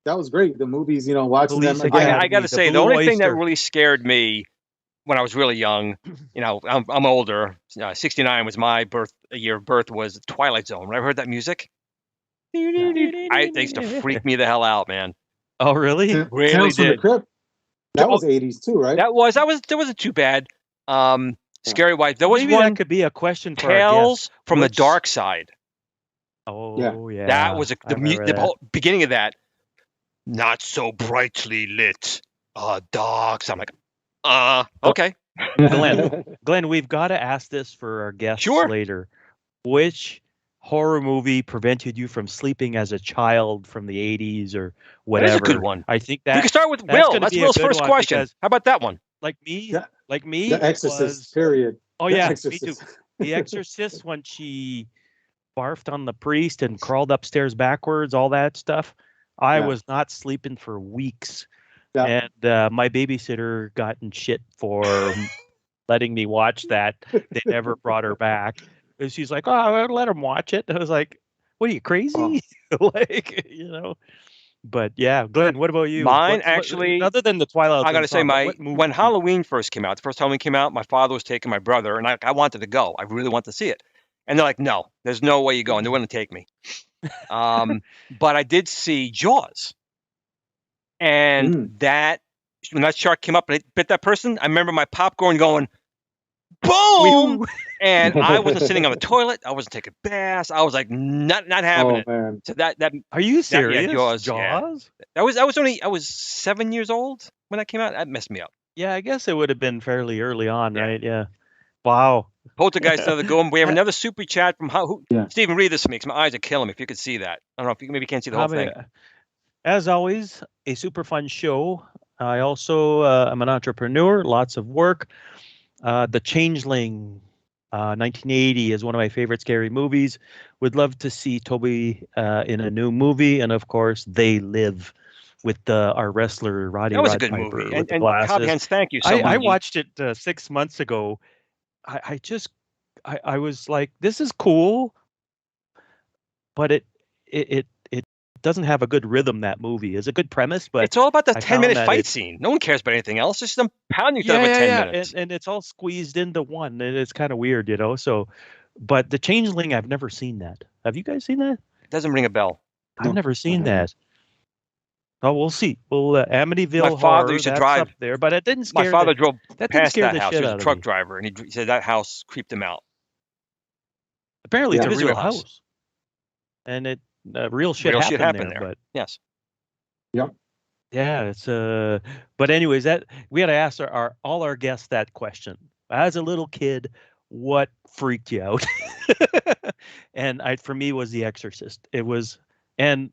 That was great. The movies, watching them again. I got to say, the only thing that really scared me when I was really young, I'm older. 69 was my year of birth. Was Twilight Zone. When I heard that music, they used to freak me the hell out, man. Oh, really? Really Tales from the did. Crypt. That was 80s too, right? That wasn't too bad. Scary Wife. There was Maybe one. That could be a question for Tales from the Dark Side. Oh yeah. That was the whole beginning of that. Not so brightly lit. Dogs. I'm like, okay. Glenn, we've got to ask this for our guests later. Which horror movie prevented you from sleeping as a child from the 80s or whatever? That's a good one. I think that you can start with Will. That's Will's first question. How about that one? Like me, The Exorcist. Period. Oh yeah, me too. The Exorcist, when she barfed on the priest and crawled upstairs backwards, all that stuff. I was not sleeping for weeks. Yeah. And my babysitter got in shit for letting me watch that. They never brought her back. And she's like, "Oh, I'll let him watch it." And I was like, "What are you, crazy?" Like, But yeah, Glenn, what about you? Mine What, actually, other than the Twilight I got Zone to say, song, what movie? when Halloween first came out, the first Halloween came out, my father was taking my brother, and I wanted to go. I really wanted to see it. And they're like, "No, there's no way you go." And they wouldn't take me. But I did see Jaws. And when that shark came up and it bit that person, I remember my popcorn going, boom! And I wasn't sitting on the toilet. I wasn't taking baths. I was like, not having it. Man. So that Are you serious? yeah, Jaws. Jaws? Yeah. I was 7 years old when that came out. That messed me up. Yeah, I guess it would have been fairly early on, right? Yeah. Wow. Poltergeist, another good one. We have another super chat from Yeah. Stephen, read this to me because my eyes are killing me. If you could see that, I don't know if you maybe can't see the whole thing. As always, a super fun show. I also am an entrepreneur, lots of work. The Changeling, 1980 is one of my favorite scary movies. Would love to see Toby in a new movie, and of course, They Live with our wrestler Roddy That was a Rod good Piper movie. with the And glasses. Cobb Hens, thank you so much. I watched it 6 months ago. I was like, this is cool, but it doesn't have a good rhythm. That movie is a good premise, but it's all about the 10-minute fight scene. No one cares about anything else. It's just them pounding each other for 10 minutes. And it's all squeezed into one, and it's kind of weird, So, but The Changeling, I've never seen that. Have you guys seen that? It doesn't ring a bell. I've never seen that. Oh, we'll see. Well, Amityville My father Horror, used to that's drive up there, but it didn't scare. My father drove past that house. He was a shit truck out of me. driver, and he said that house creeped him out. Apparently, Yeah. it's a It is a real real house. house, and it real shit happened there. But yes, Yep. yeah, it's But anyways, that we had to ask all our guests that question. As a little kid, what freaked you out? And for me was The Exorcist. It was, and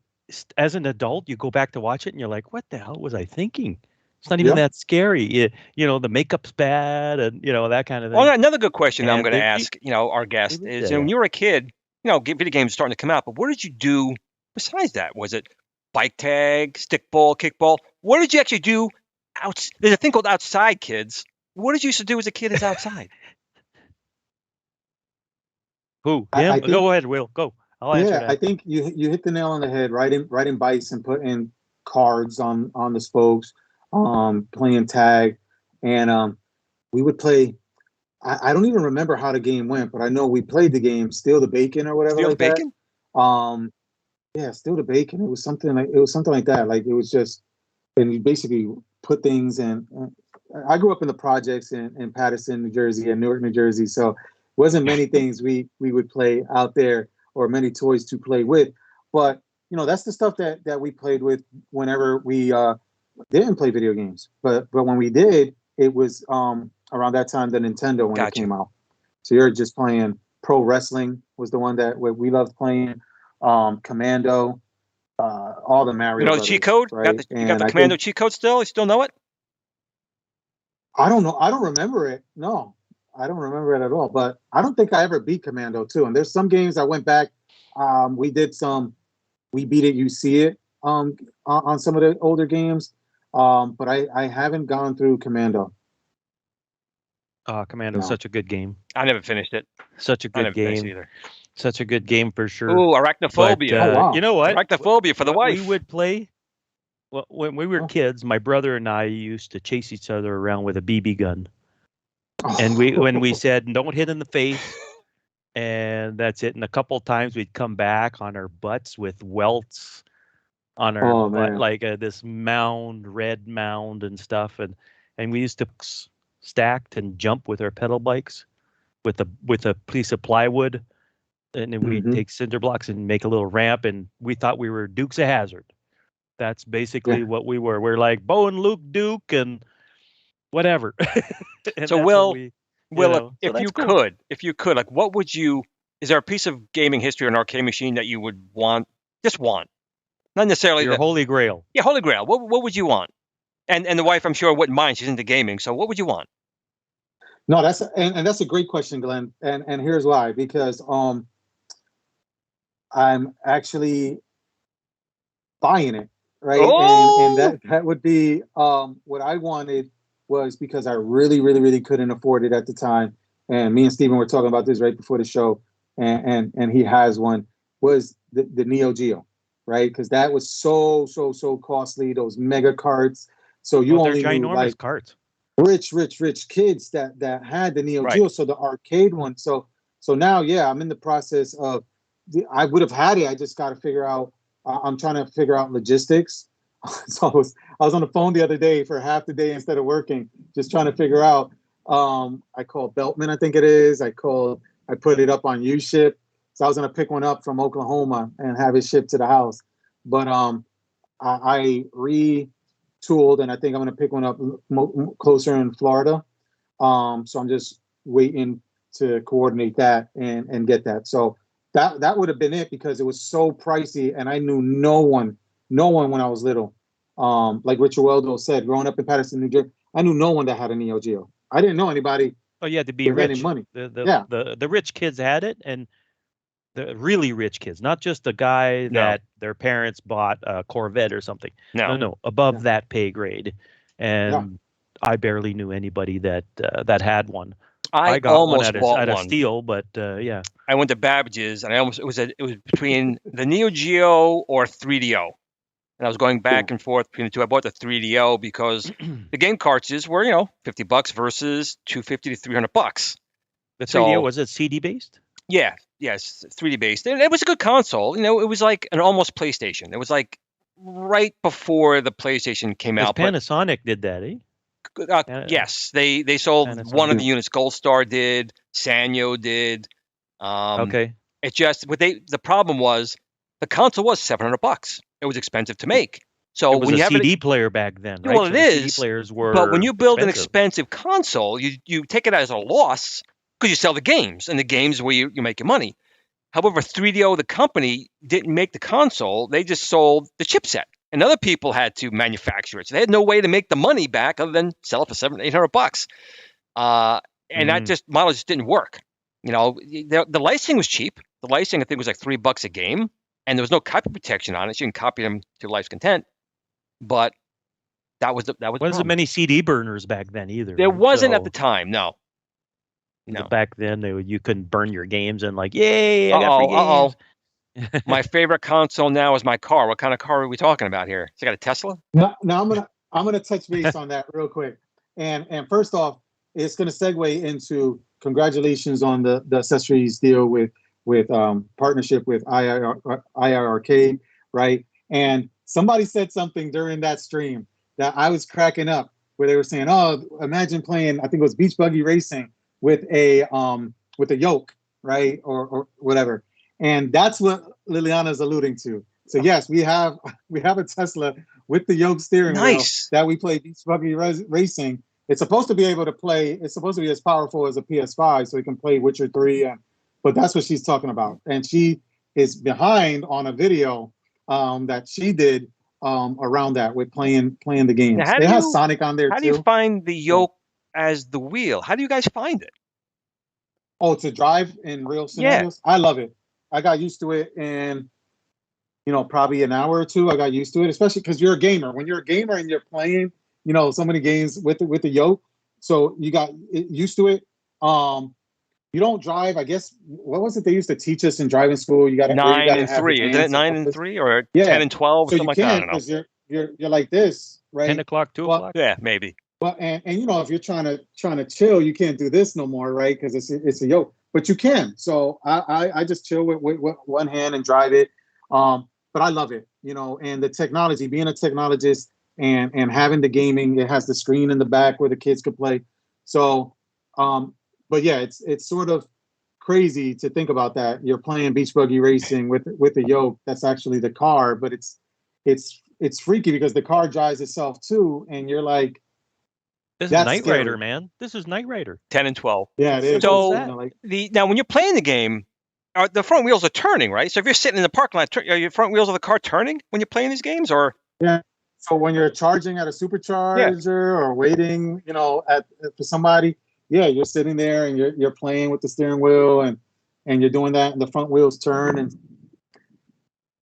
as an adult, you go back to watch it and you're like, what the hell was I thinking? It's not even that scary. The makeup's bad and that kind of thing. Well, another good question that I'm And going to ask, our guest is, when you were a kid, video games starting to come out, but what did you do besides that? Was it bike tag, stickball, kickball? What did you actually do there's a thing called outside, kids. What did you used to do as a kid as outside? Who? Him? Go ahead, Will. Go. I'll answer that. I think you hit the nail on the head. Riding bikes and putting cards on the spokes, playing tag, and we would play. I don't even remember how the game went, but I know we played the game Steal the Bacon or whatever. Steal the Bacon? That. Yeah, Steal the Bacon. It was something like that. Like it was just, and you basically put things in. I grew up in the projects in Paterson, New Jersey, and Newark, New Jersey, so wasn't many things we would play out there or many toys to play with. But that's the stuff that we played with whenever we didn't play video games. But when we did, it was around that time the Nintendo when it came out. So you're just playing Pro Wrestling was the one that we loved playing. Commando, all the Mario. The cheat code? Right? You got the Commando cheat code still? You still know it? I don't know. I don't remember it. No, I don't remember it at all. But I don't think I ever beat Commando 2. And there's some games I went back. We did some. We beat it. You see it on some of the older games. But I haven't gone through Commando. Commando is such a good game. I never finished it. Such a good game. Either. Such a good game for sure. Ooh, Arachnophobia. But, wow. You know what? Arachnophobia for the wife. We would play. Well, when we were kids, my brother and I used to chase each other around with a BB gun. And when we said, don't hit in the face, and that's it. And a couple of times we'd come back on our butts with welts on our butt, like this red mound and stuff. And we used to stacked and jump with our pedal bikes with a piece of plywood. And then we'd take cinder blocks and make a little ramp. And we thought we were Dukes of Hazzard. That's basically what we were. We're like Bo and Luke Duke and whatever. And so Will, if you could, like, what would you? Is there a piece of gaming history or an arcade machine that you would want? Just want, not necessarily your Holy Grail. Yeah, Holy Grail. What would you want? And the wife, I'm sure, wouldn't mind. She's into gaming. So what would you want? No, that's a great question, Glenn. And here's why. Because I'm actually buying it. right? And that would be what I wanted was because I really couldn't afford it at the time. And me and Steven were talking about this right before the show, and he has one, was the Neo Geo, right? Because that was so costly, those mega carts. So you only knew like carts. Rich kids that had the Neo Geo, so the arcade one. So now, yeah, I'm in the process of, I would have had it. I just got to figure out, I'm trying to figure out logistics. So I was on the phone the other day for half the day instead of working, just trying to figure out. I called Beltman, I think it is. I put it up on UShip. So I was gonna pick one up from Oklahoma and have it shipped to the house. But I retooled, and I think I'm gonna pick one up closer in Florida. So I'm just waiting to coordinate that and get that. So that would have been it, because it was so pricey, and I knew no one when I was little. Like Richard Weldo said, growing up in Patterson, New Jersey, I knew no one that had a Neo Geo. I didn't know anybody. Oh, you had to be rich. Any money. The rich kids had it, and the really rich kids, not just the guy that their parents bought a Corvette or something. No, above that pay grade. And I barely knew anybody that had one. I got almost one bought at one. A steal, but yeah. I went to Babbage's, and it was between the Neo Geo or 3DO. And I was going back and forth between the two. I bought the 3DO because the game cartridges were, $50 versus $250 to $300. The 3DO, was it CD based? Yeah, yes, 3D based. And it was a good console. It was like an almost PlayStation. It was like right before the PlayStation came out. Panasonic did that, eh? Yes, they sold Panasonic. One of the units. Gold Star did, Sanyo did. Okay. It just the problem was the console was $700. It was expensive to make. So it was when you a have CD player back then, right? Well, so it is. CD players were. But when you build an expensive expensive console, you take it as a loss because you sell the games, and the games where you make your money. However, 3DO, the company, didn't make the console; they just sold the chipset, and other people had to manufacture it. So they had no way to make the money back other than sell it for $700-800. And that model just didn't work. The licensing was cheap. The licensing, I think, was like $3 a game, and there was no copy protection on it. So you can copy them to your life's content. But that was the wasn't many CD burners back then either. There wasn't at the time. No. Back then, you couldn't burn your games and like, yay! I got free games. My favorite console now is my car. What kind of car are we talking about here? So I got a Tesla. No, I'm gonna touch base on that real quick. And first off, it's gonna segue into congratulations on the accessories deal with partnership with IR Arcade, right? And somebody said something during that stream that I was cracking up, where they were saying, "Oh, imagine playing, I think it was beach buggy racing with a yoke, right, or whatever." And that's what Liliana's alluding to. So yes, we have a Tesla with the yoke steering wheel that we play beach buggy racing. It's supposed to be able to play. It's supposed to be as powerful as a PS5, so it can play Witcher 3. But that's what she's talking about, and she is behind on a video that she did around that with playing the games. It has Sonic on there too. How do you find the yoke as the wheel? How do you guys find it? Oh, to drive in real scenarios? Yeah. I love it. I got used to it in, probably an hour or two. I got used to it, especially because you're a gamer. When you're a gamer and you're playing, so many games with the yoke, so you got used to it. You don't drive. I guess what was it they used to teach us in driving school? You got 9 and 3. Isn't it 9 and 3 or 10 and 12? So something like that. I don't know. You're like this, right? 10 o'clock, 2 o'clock. Yeah, maybe. But and if you're trying to chill, you can't do this no more, right? Because it's a yoke. But you can. So I just chill with one hand and drive it. But I love it, and the technology, being a technologist and having the gaming, it has the screen in the back where the kids could play. So, but yeah, it's sort of crazy to think about that. You're playing beach buggy racing with the yoke. That's actually the car, but it's freaky because the car drives itself too. And you're like, this is Knight Rider, man. This is Knight Rider. 10 and 12. Yeah, it is. So now when you're playing the game, the front wheels are turning, right? So if you're sitting in the parking lot, are your front wheels of the car turning when you're playing these games, or? Yeah. So when you're charging at a supercharger or waiting, for somebody, you're sitting there and you're playing with the steering wheel and you're doing that, and the front wheels turn, and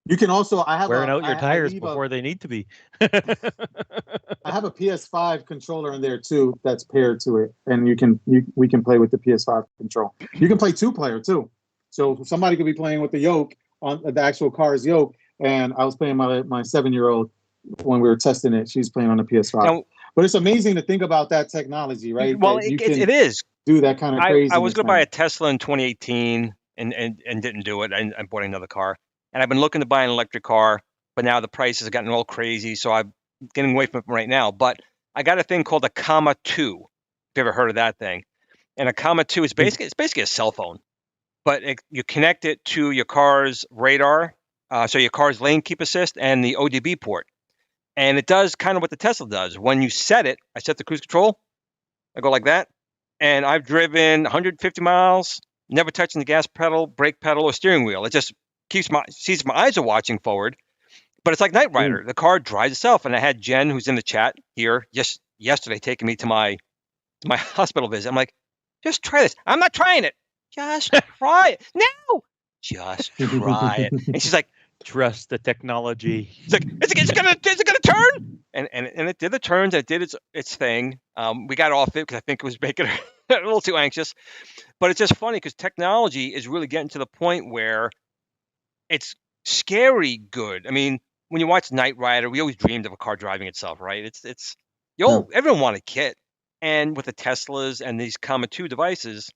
You can also, I have wearing out your tires leave before they need to be. I have a PS5 controller in there too that's paired to it, and we can play with the PS5 control. You can play 2-player too, so somebody could be playing with the yoke on the actual car's yoke, and I was playing my 7-year-old when we were testing it. She's playing on the PS5. Now, but it's amazing to think about that technology, right? Well, that it is. Do that kind of crazy. I was going to buy a Tesla in 2018 and didn't do it. I bought another car, and I've been looking to buy an electric car, but now the prices have gotten all crazy, so I'm getting away from it right now. But I got a thing called a Comma 2. If you ever heard of that thing, and a Comma 2 is basically a cell phone, but you connect it to your car's radar, so your car's lane keep assist and the ODB port, and it does kind of what the Tesla does. When you set it, I set the cruise control, I go like that. And I've driven 150 miles, never touching the gas pedal, brake pedal, or steering wheel. It just sees my eyes are watching forward. But it's like Knight Rider. The car drives itself. And I had Jen, who's in the chat here, just yesterday, taking me to my hospital visit. I'm like, just try this. I'm not trying it. Just try it. No, just try it. And she's like, trust the technology. It's like, is it gonna turn? And it did the turns. And it did its thing. We got off it because I think it was making her a little too anxious. But it's just funny because technology is really getting to the point where it's scary good. I mean, when you watch Knight Rider, we always dreamed of a car driving itself, right? Everyone wanted kit, and with the Teslas and these Comma 2 devices,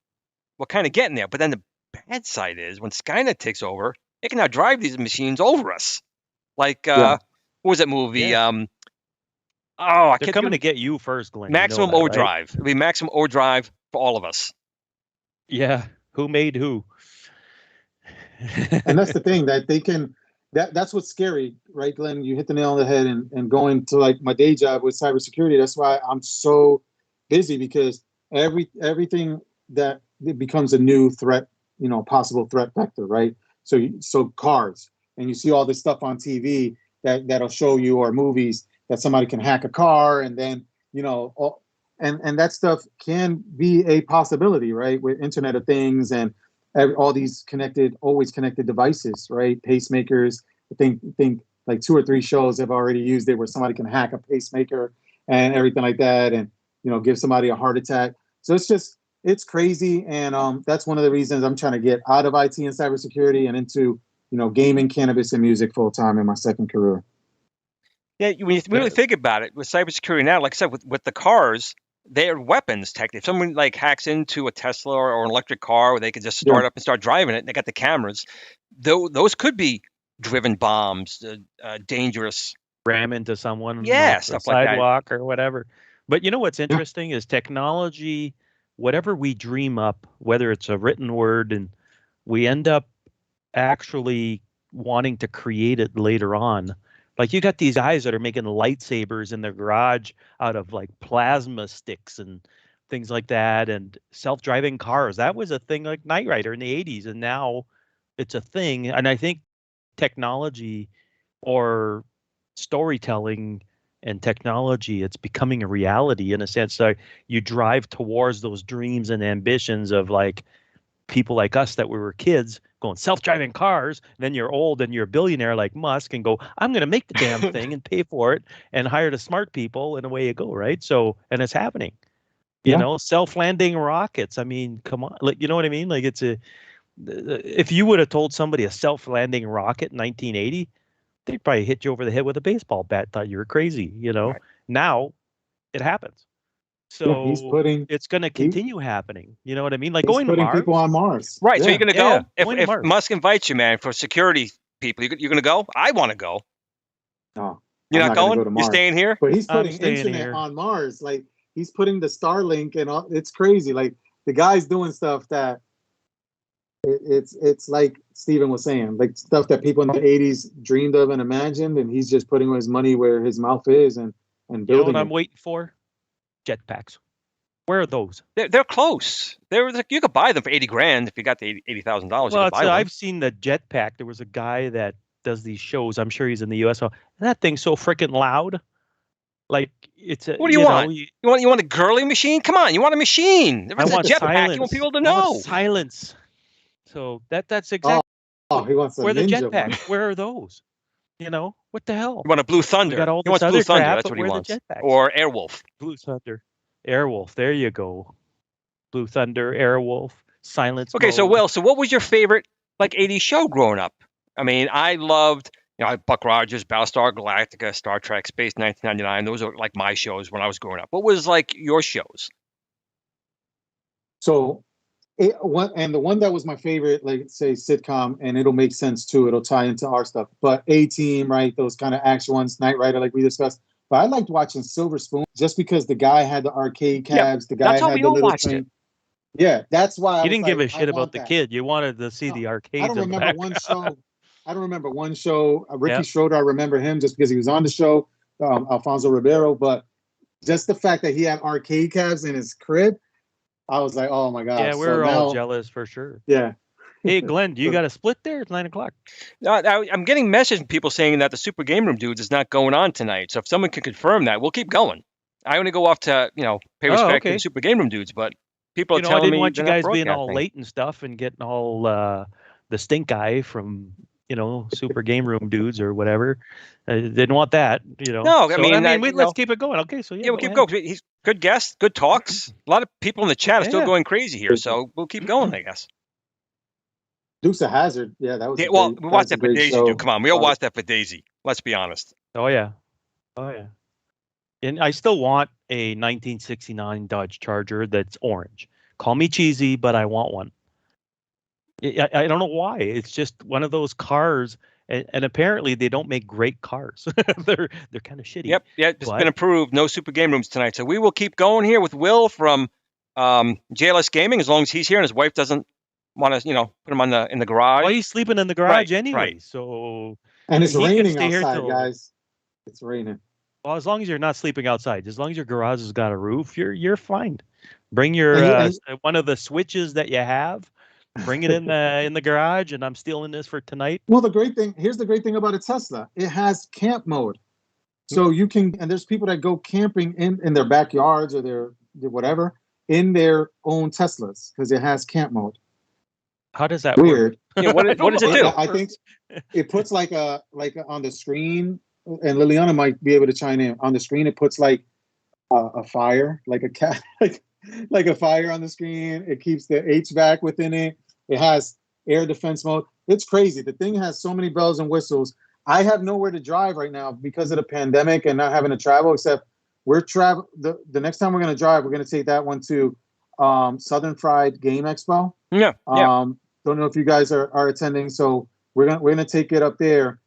we're kind of getting there. But then the bad side is when Skynet takes over, it can now drive these machines over us. Like what was that movie? Yeah. They're coming to get you first, Glenn. Maximum Overdrive. Right? It'll be Maximum Overdrive for all of us. Yeah. Who made who? And that's the thing that they can. That's what's scary, right, Glenn? You hit the nail on the head. And going to like my day job with cybersecurity, that's why I'm so busy, because everything that it becomes a new threat, possible threat vector, right? So cars, and you see all this stuff on TV that'll show you, or movies, that somebody can hack a car, and then and that stuff can be a possibility, right? With Internet of Things and all these always connected devices, right? Pacemakers. I think like 2 or 3 shows have already used it where somebody can hack a pacemaker and everything like that, and give somebody a heart attack. So it's crazy, and that's one of the reasons I'm trying to get out of IT and cybersecurity and into gaming, cannabis, and music full time in my second career. Yeah, when you really think about it, with cybersecurity now, like I said, with the cars, they're weapons. Technically, if someone like hacks into a Tesla or an electric car, where they can just start up and start driving it, and they got the cameras, those could be driven bombs, dangerous. Ram into someone, stuff like that, sidewalk or whatever. But what's interesting is technology. Whatever we dream up, whether it's a written word, and we end up actually wanting to create it later on. Like you got these guys that are making lightsabers in their garage out of like plasma sticks and things like that, and self-driving cars. That was a thing like Knight Rider in the 80s, and now it's a thing. And I think technology or storytelling and technology, it's becoming a reality in a sense that you drive towards those dreams and ambitions of like people like us that we were kids going self-driving cars. And then you're old and you're a billionaire like Musk and go, I'm going to make the damn thing and pay for it and hire the smart people, and away you go, right? So, and it's happening, self-landing rockets. I mean, come on, like, you know what I mean? Like if you would have told somebody a self-landing rocket in 1980, they'd probably hit you over the head with a baseball bat, thought you were crazy, Right. Now it happens. So it's going to continue happening. You know what I mean? Like going to Mars. People on Mars. Right. Yeah. So you're going to go? If Musk invites you, man, for security people, you're going to go? I want to go. No. You're not going? You're staying here? But he's putting internet on Mars. Like he's putting the Starlink and all. It's crazy. Like the guy's doing stuff that it's like Steven was saying, like stuff that people in the 80s dreamed of and imagined, and he's just putting his money where his mouth is and building. You know what I'm waiting for? Jetpacks. Where are those? They're close. You could buy them for $80,000 if you got the $80,000. Well, I've seen the jetpack. There was a guy that does these shows. I'm sure he's in the U.S. And that thing's so freaking loud. Like it's a. What do you want? You want a girly machine? Come on, you want a machine? I want a jetpack. Silence. You want people to know. Silence. So that's exactly. Oh, he wants a Where are the ninja one. jetpacks? Where are those? You know, what the hell? You want a Blue Thunder? We got all He this wants Blue other Thunder. crap, That's but what he where are the wants. jetpacks? Or Airwolf. Blue Thunder, Airwolf. There you go. Blue Thunder, Airwolf, silence Okay, so mode. Will, so what was your favorite like 80s show growing up? I mean, I loved, Buck Rogers, Battlestar Galactica, Star Trek, Space 1999. Those are like my shows when I was growing up. What was like your shows? So, the one that was my favorite, like say sitcom, and it'll make sense too. It'll tie into our stuff. But A-Team, right? Those kind of action ones, Knight Rider, like we discussed. But I liked watching Silver Spoon just because the guy had the arcade cabs, the guy that's how had we the all little watched train. it. Yeah, that's why You didn't give a shit about the kid. You wanted to see the arcades. I don't in the remember back. one show. I don't remember one show. Ricky Yeah. Schroeder, I remember him just because he was on the show. Alfonso Ribeiro, but just the fact that he had arcade cabs in his crib, I was like, oh my gosh. Yeah, we're all jealous for sure. Yeah. Hey, Glenn, do you got a split there? It's 9 o'clock. I'm getting messages from people saying that the Super Game Room Dudes is not going on tonight. So if someone can confirm that, we'll keep going. I only go off to, pay respect to the Super Game Room Dudes, but people are telling me I didn't want you guys being all broadcasting. late and stuff and getting all the stink eye from, Super Game Room Dudes or whatever. Didn't want that, No, So, let's keep it going. Okay, so yeah, we'll keep going. He's good guest, good talks. A lot of people in the chat are still going crazy here, so we'll keep going, I guess. Dukes of Hazzard, yeah, that was. We watched that for Daisy, dude. Come on, we all watched that for Daisy. Let's be honest. Oh yeah. And I still want a 1969 Dodge Charger that's orange. Call me cheesy, but I want one. I don't know why. It's just one of those cars, and apparently they don't make great cars. they're kind of shitty. Yep, it's been approved. No Super Game Rooms tonight, so we will keep going here with Will from JLS Gaming as long as he's here and his wife doesn't want to, put him in the garage. Well, he's sleeping in the garage anyway. So and it's raining outside, guys. It's raining. Well, as long as you're not sleeping outside, as long as your garage has got a roof, you're fine. Bring your one of the switches that you have. Bring it in the garage, and I'm stealing this for tonight. Well, here's the great thing about a Tesla. It has camp mode. So you can, and there's people that go camping in their backyards or their whatever, in their own Teslas, because it has camp mode. How does that work? Yeah, what does it do? I think it puts like on the screen, and Liliana might be able to chime in. On the screen, it puts like a fire, like a cat, like a fire on the screen. It keeps the HVAC within it. It has air defense mode. It's crazy. The thing has so many bells and whistles. I have nowhere to drive right now because of the pandemic and not having to travel, except we're the next time we're going to drive, we're going to take that one to Southern Fried Game Expo. Yeah. Don't know if you guys are attending. So we're going to take it up there.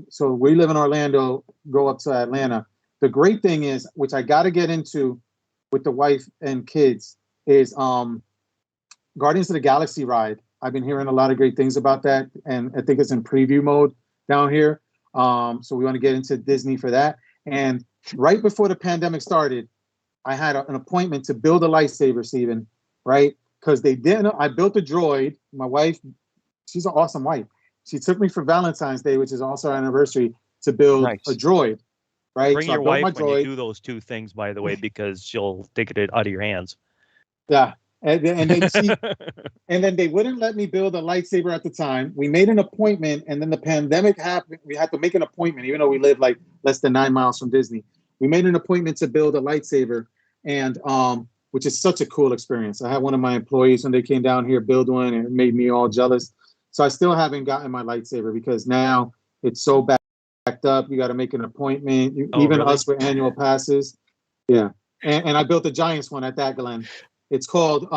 So we live in Orlando, go up to Atlanta. The great thing is, which I got to get into with the wife and kids, is Guardians of the Galaxy ride. I've been hearing a lot of great things about that, and I think it's in preview mode down here. So we want to get into Disney for that. And right before the pandemic started, I had an appointment to build a lightsaber, Steven, right? Because I built a droid. My wife, she's an awesome wife. She took me for Valentine's Day, which is also our anniversary, to build a droid, right? Bring your wife when you do those two things, by the way, because she'll take it out of your hands. Yeah. And then they wouldn't let me build a lightsaber at the time. We made an appointment, and then the pandemic happened. We had to make an appointment, even though we live like less than 9 miles from Disney. We made an appointment to build a lightsaber, and which is such a cool experience. I had one of my employees when they came down here build one, and it made me all jealous. So I still haven't gotten my lightsaber because now it's so backed up. You got to make an appointment. Really? Us with annual passes. Yeah, and I built a Giants one at that, Glenn. It's called,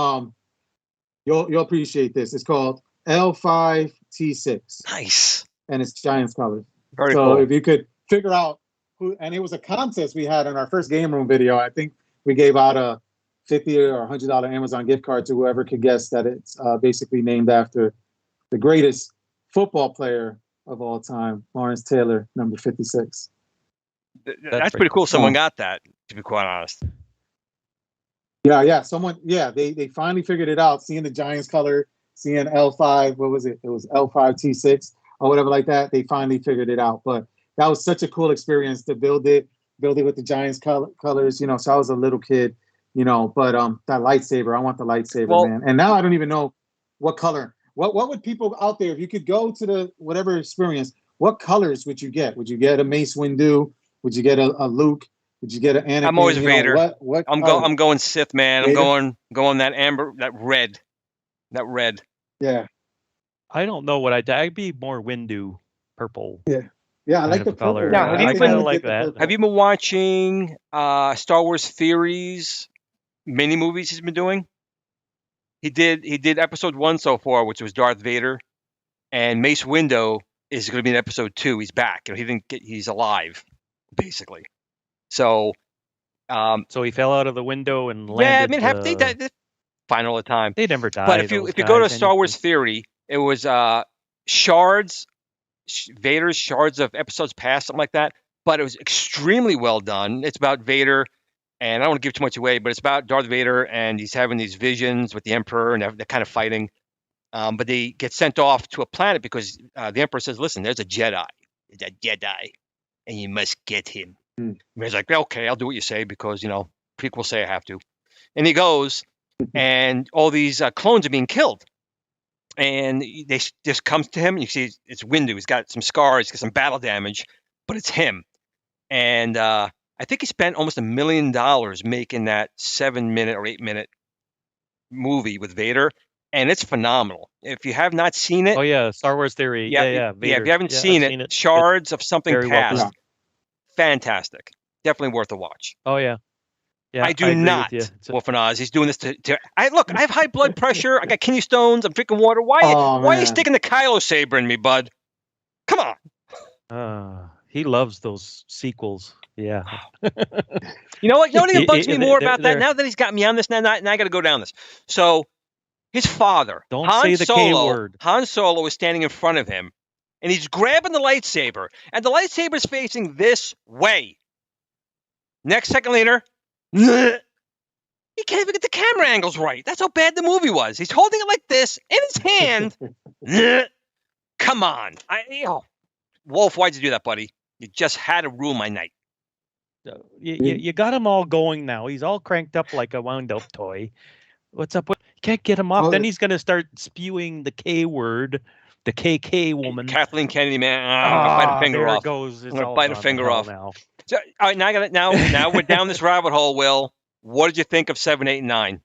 you'll appreciate this. It's called L5T6. Nice. And it's Giants colors. Very cool. So if you could figure out who, and it was a contest we had in our first Game Room video. I think we gave out a $50 or $100 Amazon gift card to whoever could guess that it's basically named after the greatest football player of all time, Lawrence Taylor, number 56. That's pretty cool. Someone got that, to be quite honest. Yeah. They finally figured it out. Seeing the Giants color, seeing L5, what was it? It was L5T6 or whatever like that. They finally figured it out. But that was such a cool experience to build it with the Giants colors. So I was a little kid, but that lightsaber, I want the lightsaber, man. And now I don't even know what color. What would people out there, if you could go to the whatever experience, what colors would you get? Would you get a Mace Windu? Would you get a Luke? Would you get an Anakin? I'm always Vader. What I'm going Sith, man. Vader? I'm going that amber, that red. Yeah. I don't know what I'd be more Windu, purple. Yeah, I like the color. Now, I kind of like that. Have you been watching Star Wars Theories mini movies he's been doing? He did episode 1 so far, which was Darth Vader, and Mace Windu is going to be in episode 2. He's back. He's alive, basically. So, so he fell out of the window and Yeah, landed. I mean, they fine all the time. They never die. But if you go to Star Wars Theory, it was shards, Vader's shards of episodes past, something like that. But it was extremely well done. It's about Vader. And I don't want to give too much away, but it's about Darth Vader, and he's having these visions with the Emperor, and they're kind of fighting. But they get sent off to a planet because the Emperor says, listen, there's a Jedi. There's a Jedi, and you must get him. And he's like, okay, I'll do what you say because, prequels say I have to. And he goes, and all these clones are being killed. And they just comes to him, and you see it's Windu. He's got some scars, he's got some battle damage, but it's him. And I think he spent almost $1 million making that 7-minute or 8-minute movie with Vader, and it's phenomenal. If you have not seen it, oh yeah, Star Wars Theory, yeah. Vader. If you haven't seen it, shards of something past, fantastic, definitely worth a watch. Oh yeah, I do not. Wolfen Oz, he's doing this to. I have high blood pressure. I got kidney stones. I'm drinking water. Why are you sticking the Kylo saber in me, bud? Come on. He loves those sequels. Yeah. You know what? Nobody bugs me more about that. Now that he's got me on this, now I got to go down this. So, his father, say the K word. Han Solo is standing in front of him, and he's grabbing the lightsaber, and the lightsaber is facing this way. Next second later, he can't even get the camera angles right. That's how bad the movie was. He's holding it like this in his hand. Come on. Wolf, why'd you do that, buddy? You just had to ruin my night. You got him all going now. He's all cranked up like a wound-up toy. What's up? You can't get him off. Then he's going to start spewing the K word, the KK woman. Kathleen Kennedy, man. Bite a finger off. There it goes. I'm going to bite a finger off. Now. So, all right, now we're down this rabbit hole, Will. What did you think of 7, 8, and 9?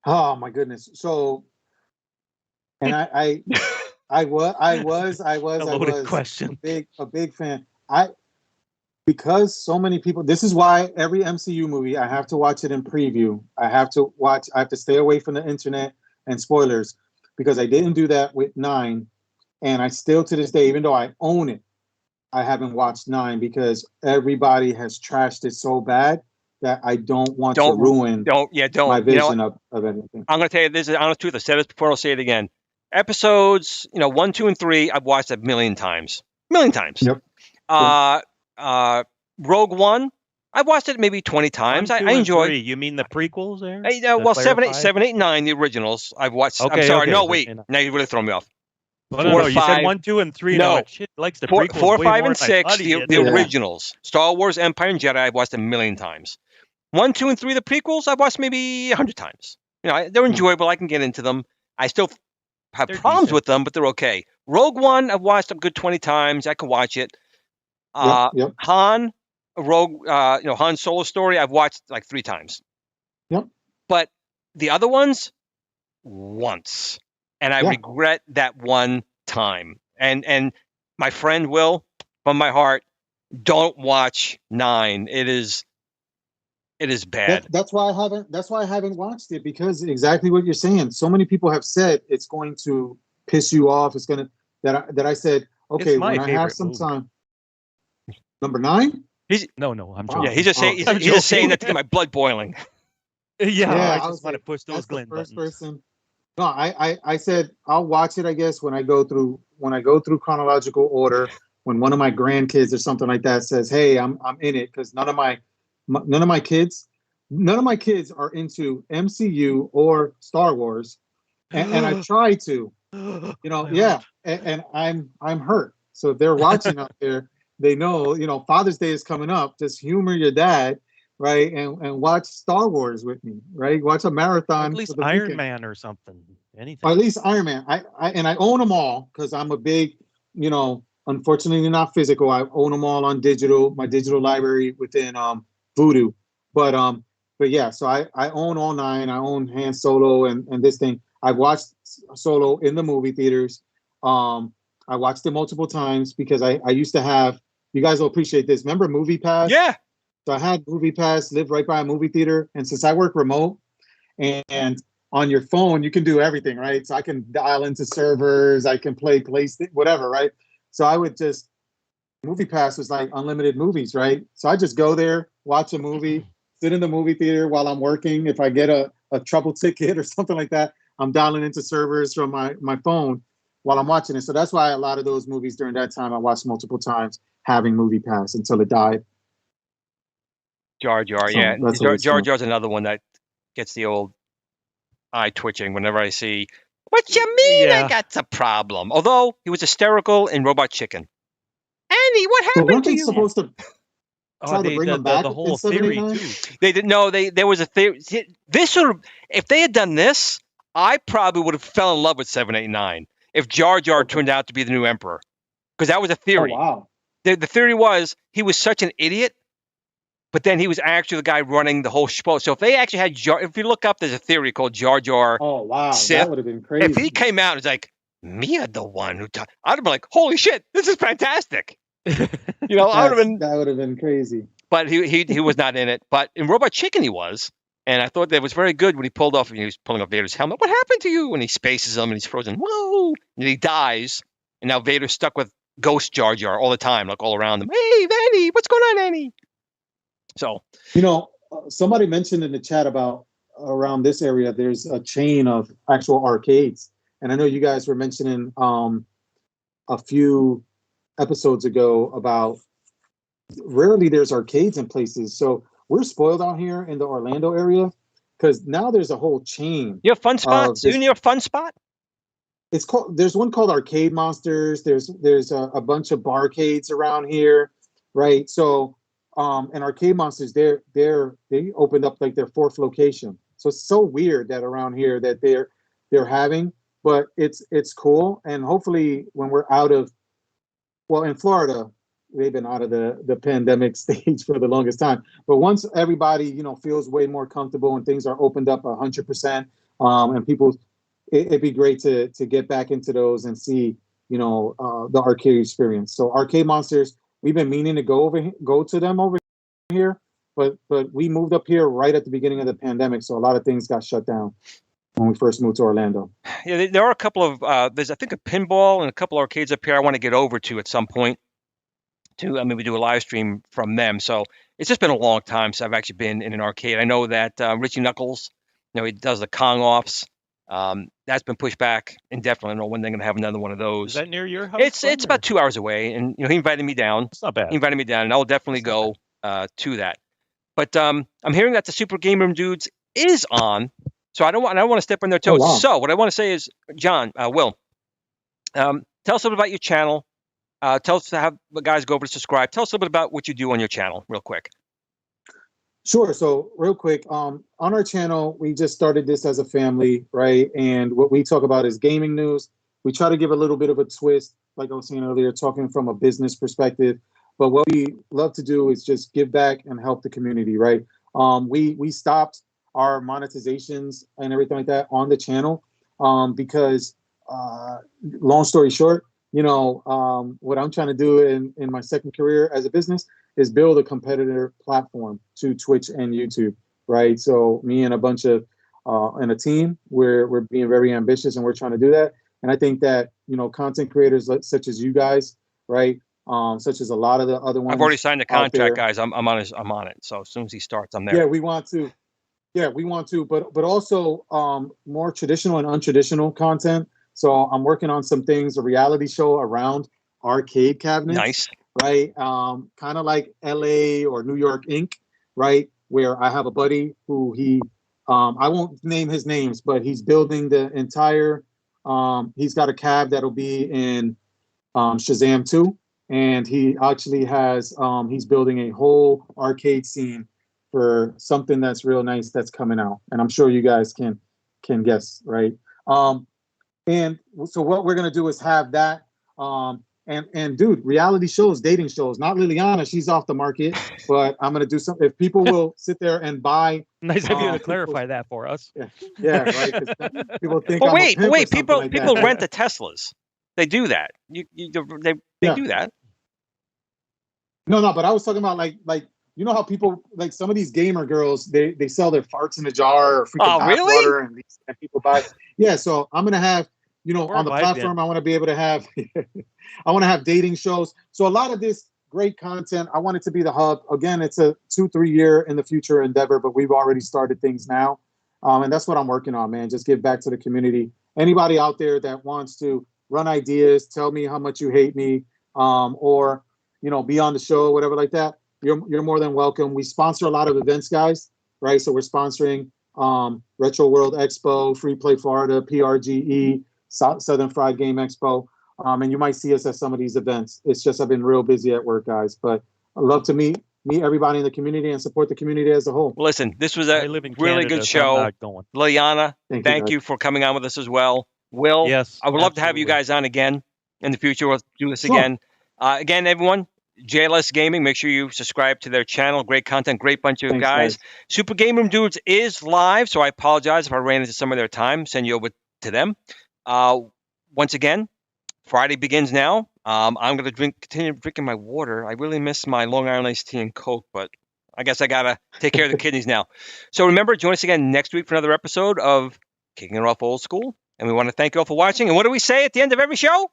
Oh, my goodness. So, and I was question. a big fan. Because so many people, this is why every MCU movie, I have to watch it in preview. I have to stay away from the internet and spoilers, because I didn't do that with 9. And I still, to this day, even though I own it, I haven't watched 9 because everybody has trashed it so bad that I don't want to ruin my vision of anything. I'm going to tell you, this is the honest truth. I said this before, I'll say it again. Episodes, 1, 2, and 3, I've watched 1 million times. Yep. Rogue One, I've watched it maybe 20 times. 1, 2, I enjoyed. 3. You mean the prequels there? Well, 7, 8, 9, the originals. I've watched. Okay, I'm sorry. Okay. No, wait. Now you really throw me off. No, you said 1, 2, and 3. No, shit likes the 4, prequels 5, and 6, the originals. Star Wars, Empire, and Jedi. I've watched 1 million times. 1, 2, and 3, the prequels. I've watched maybe 100 times. They're enjoyable. I can get into them. I still have problems with them, but they're okay. Rogue One, I've watched a good 20 times. I can watch it. Han, Han Solo story, I've watched like 3 times. Yep. But the other ones, once. And I regret that one time. And my friend Will, from my heart, don't watch 9. It is bad. That's why I haven't watched it, because exactly what you're saying. So many people have said it's going to piss you off. It's going to that I said, okay, when I have some time. Number 9? No, I'm joking. Yeah, he's just saying that to get my blood boiling. I just want to push those Glenn buttons. Person. No, I said I'll watch it, I guess, when I go through chronological order, when one of my grandkids or something like that says, "Hey, I'm in it," because none of my kids are into MCU or Star Wars, and I try to, and I'm hurt. So if they're watching out there, they know, Father's Day is coming up. Just humor your dad, right? And watch Star Wars with me, right? Watch a marathon. At least Iron Man or something. anything. Or at least Iron Man. I own them all because I'm a big, unfortunately not physical. I own them all on digital, my digital library within Voodoo. But yeah, so I own all 9. I own Han Solo and this thing. I've watched Solo in the movie theaters. I watched it multiple times because I used to have, you guys will appreciate this. Remember Movie Pass? Yeah. So I had Movie Pass, lived right by a movie theater. And since I work remote and on your phone, you can do everything, right? So I can dial into servers, I can play whatever, right? So I would just, Movie Pass was like unlimited movies, right? So I just go there, watch a movie, sit in the movie theater while I'm working. If I get a trouble ticket or something like that, I'm dialing into servers from my phone while I'm watching it. So that's why a lot of those movies during that time I watched multiple times having Movie Pass until it died. Jar Jar, So yeah. that's Jar Jar's another one that gets the old eye twitching whenever I see, what you mean I got a problem? Although he was hysterical in Robot Chicken. Annie, what happened weren't to they you? supposed to try to bring them back the whole in 7, 8, theory 9? too. They didn't know there was a theory. This sort of, if they had done this, I probably would have fell in love with 789 if Jar Jar turned out to be the new emperor, because that was a theory. Oh, wow. The theory was he was such an idiot, but then he was actually the guy running the whole show. So if they actually had if you look up, there's a theory called Jar Jar. Oh, wow. Sith. That would have been crazy. If he came out and was like, Mia, the one who, I'd have been like, holy shit, this is fantastic. I would have been. That would have been crazy. But he was not in it. But in Robot Chicken, he was. And I thought that was very good when he pulled off, he was pulling off Vader's helmet. What happened to you? And he spaces him and he's frozen. Whoa! And he dies. And now Vader's stuck with Ghost Jar Jar all the time, like all around him. Hey, Vanny, what's going on, Annie? So, somebody mentioned in the chat about around this area, there's a chain of actual arcades. And I know you guys were mentioning a few episodes ago about rarely there's arcades in places. So we're spoiled out here in the Orlando area because now there's a whole chain. You have fun spots? You near a fun spot? It's called. There's one called Arcade Monsters. There's a bunch of barcades around here, right? So, and Arcade Monsters, they opened up like their 4th location. So it's so weird that around here that they're having, but it's cool. And hopefully when we're out of, well, in Florida, they've been out of the pandemic stage for the longest time. But once everybody, feels way more comfortable and things are opened up 100%, and people, it'd be great to get back into those and see, the arcade experience. So Arcade Monsters, we've been meaning to go to them over here, but we moved up here right at the beginning of the pandemic. So a lot of things got shut down when we first moved to Orlando. Yeah, there are a couple of, there's, I think, a pinball and a couple arcades up here I want to get over to at some point to maybe do a live stream from them. So it's just been a long time since I've actually been in an arcade. I know that Richie Knuckles, he does the Kong offs. That's been pushed back indefinitely. I don't know when they're going to have another one of those. Is that near your house? It's about 2 hours away, and he invited me down. It's not bad. He invited me down, and I'll definitely go to that. But I'm hearing that the Super Game Room Dudes is on, so I don't want to step on their toes. Oh, wow. So what I want to say is, John, Will, tell us a little bit about your channel. Tell us to have the guys go over to subscribe. Tell us a little bit about what you do on your channel, real quick. Sure. So real quick, on our channel, we just started this as a family, right? And what we talk about is gaming news. We try to give a little bit of a twist, like I was saying earlier, talking from a business perspective. But what we love to do is just give back and help the community, right? We stopped our monetizations and everything like that on the channel because, long story short, what I'm trying to do in my second career as a business is build a competitor platform to Twitch and YouTube, right? So me and a bunch of and a team, we're being very ambitious and we're trying to do that. And I think that content creators such as you guys, right, such as a lot of the other ones. I've already signed the contract, guys. I'm on it. So as soon as he starts, I'm there. Yeah, we want to. Yeah, we want to, but also more traditional and untraditional content. So I'm working on some things, a reality show around arcade cabinets. Nice. Right? Kind of like LA or New York Inc., right? Where I have a buddy who I won't name his names, but he's building the entire, he's got a cab that'll be in Shazam 2. And he actually has, he's building a whole arcade scene for something that's real nice that's coming out. And I'm sure you guys can guess, right? And so what we're gonna do is have that. And dude, reality shows, dating shows. Not Liliana, she's off the market. But I'm gonna do something. If people will sit there and buy, Nice of you to clarify that for us. yeah, right. 'Cause people think But I'm a pimp or something people like people that. rent the Teslas. They do that. They do that. No, but I was talking about like you know how people like some of these gamer girls they sell their farts in a jar or freaking bath really? water and people buy. Yeah, so I'm gonna have on the platform. I want to be able to have I want to have dating shows. So a lot of this great content. I want it to be the hub. Again, it's a 2-3 year in the future endeavor, but we've already started things now, and that's what I'm working on, man. Just give back to the community. Anybody out there that wants to run ideas, tell me how much you hate me, or be on the show, whatever like that, you're more than welcome. We sponsor a lot of events, guys, right? So we're sponsoring Retro World Expo, Free Play Florida, PRGE, Southern Fried Game Expo, and you might see us at some of these events. It's just I've been real busy at work, guys, but I love to meet everybody in the community and support the community as a whole. Listen, this was a really good show. Liliana, thank you for coming on with us as well. Will, yes, I would love to have you guys on again in the future. We'll do this again. Again, everyone, JLS Gaming, make sure you subscribe to their channel. Great content, great bunch of guys. Super Game Room Dudes is live, so I apologize if I ran into some of their time. Send you over to them. Once again, Friday begins now. I'm going to continue drinking my water. I really miss my Long Island iced tea and Coke, but I guess I got to take care of the kidneys now. So remember, join us again next week for another episode of Kicking It Off Old School. And we want to thank you all for watching. And what do we say at the end of every show?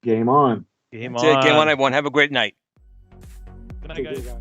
Game on. Game on. Game on, everyone. Have a great night. Good night, guys.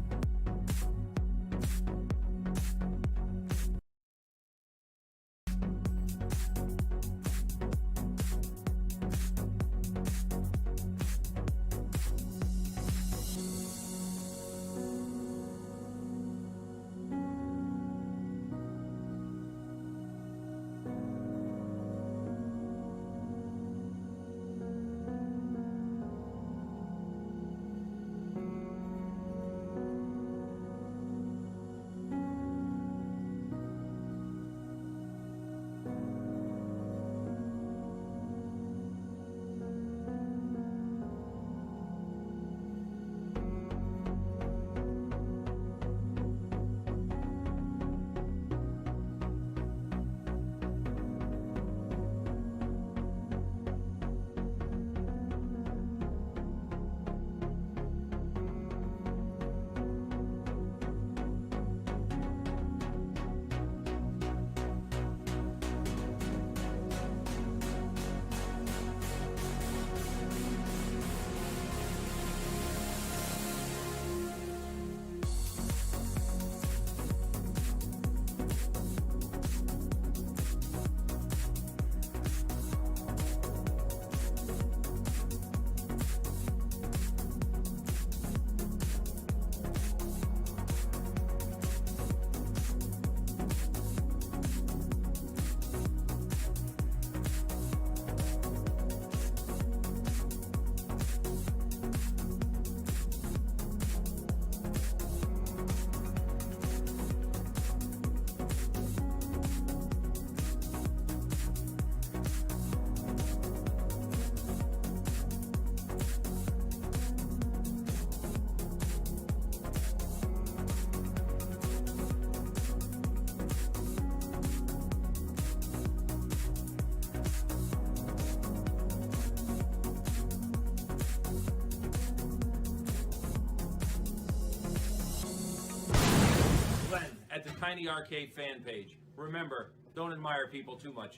At the Tiny Arcade fan page. Remember, don't admire people too much.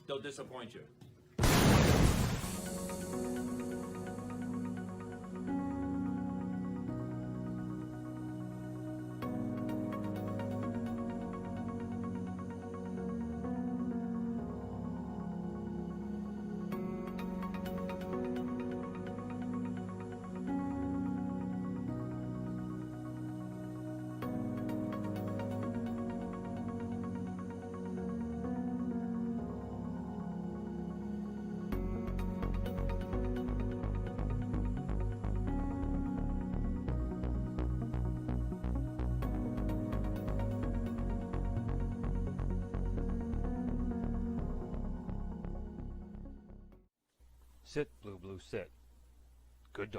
They'll disappoint you. Sit, Blue Blue, sit. Good dog.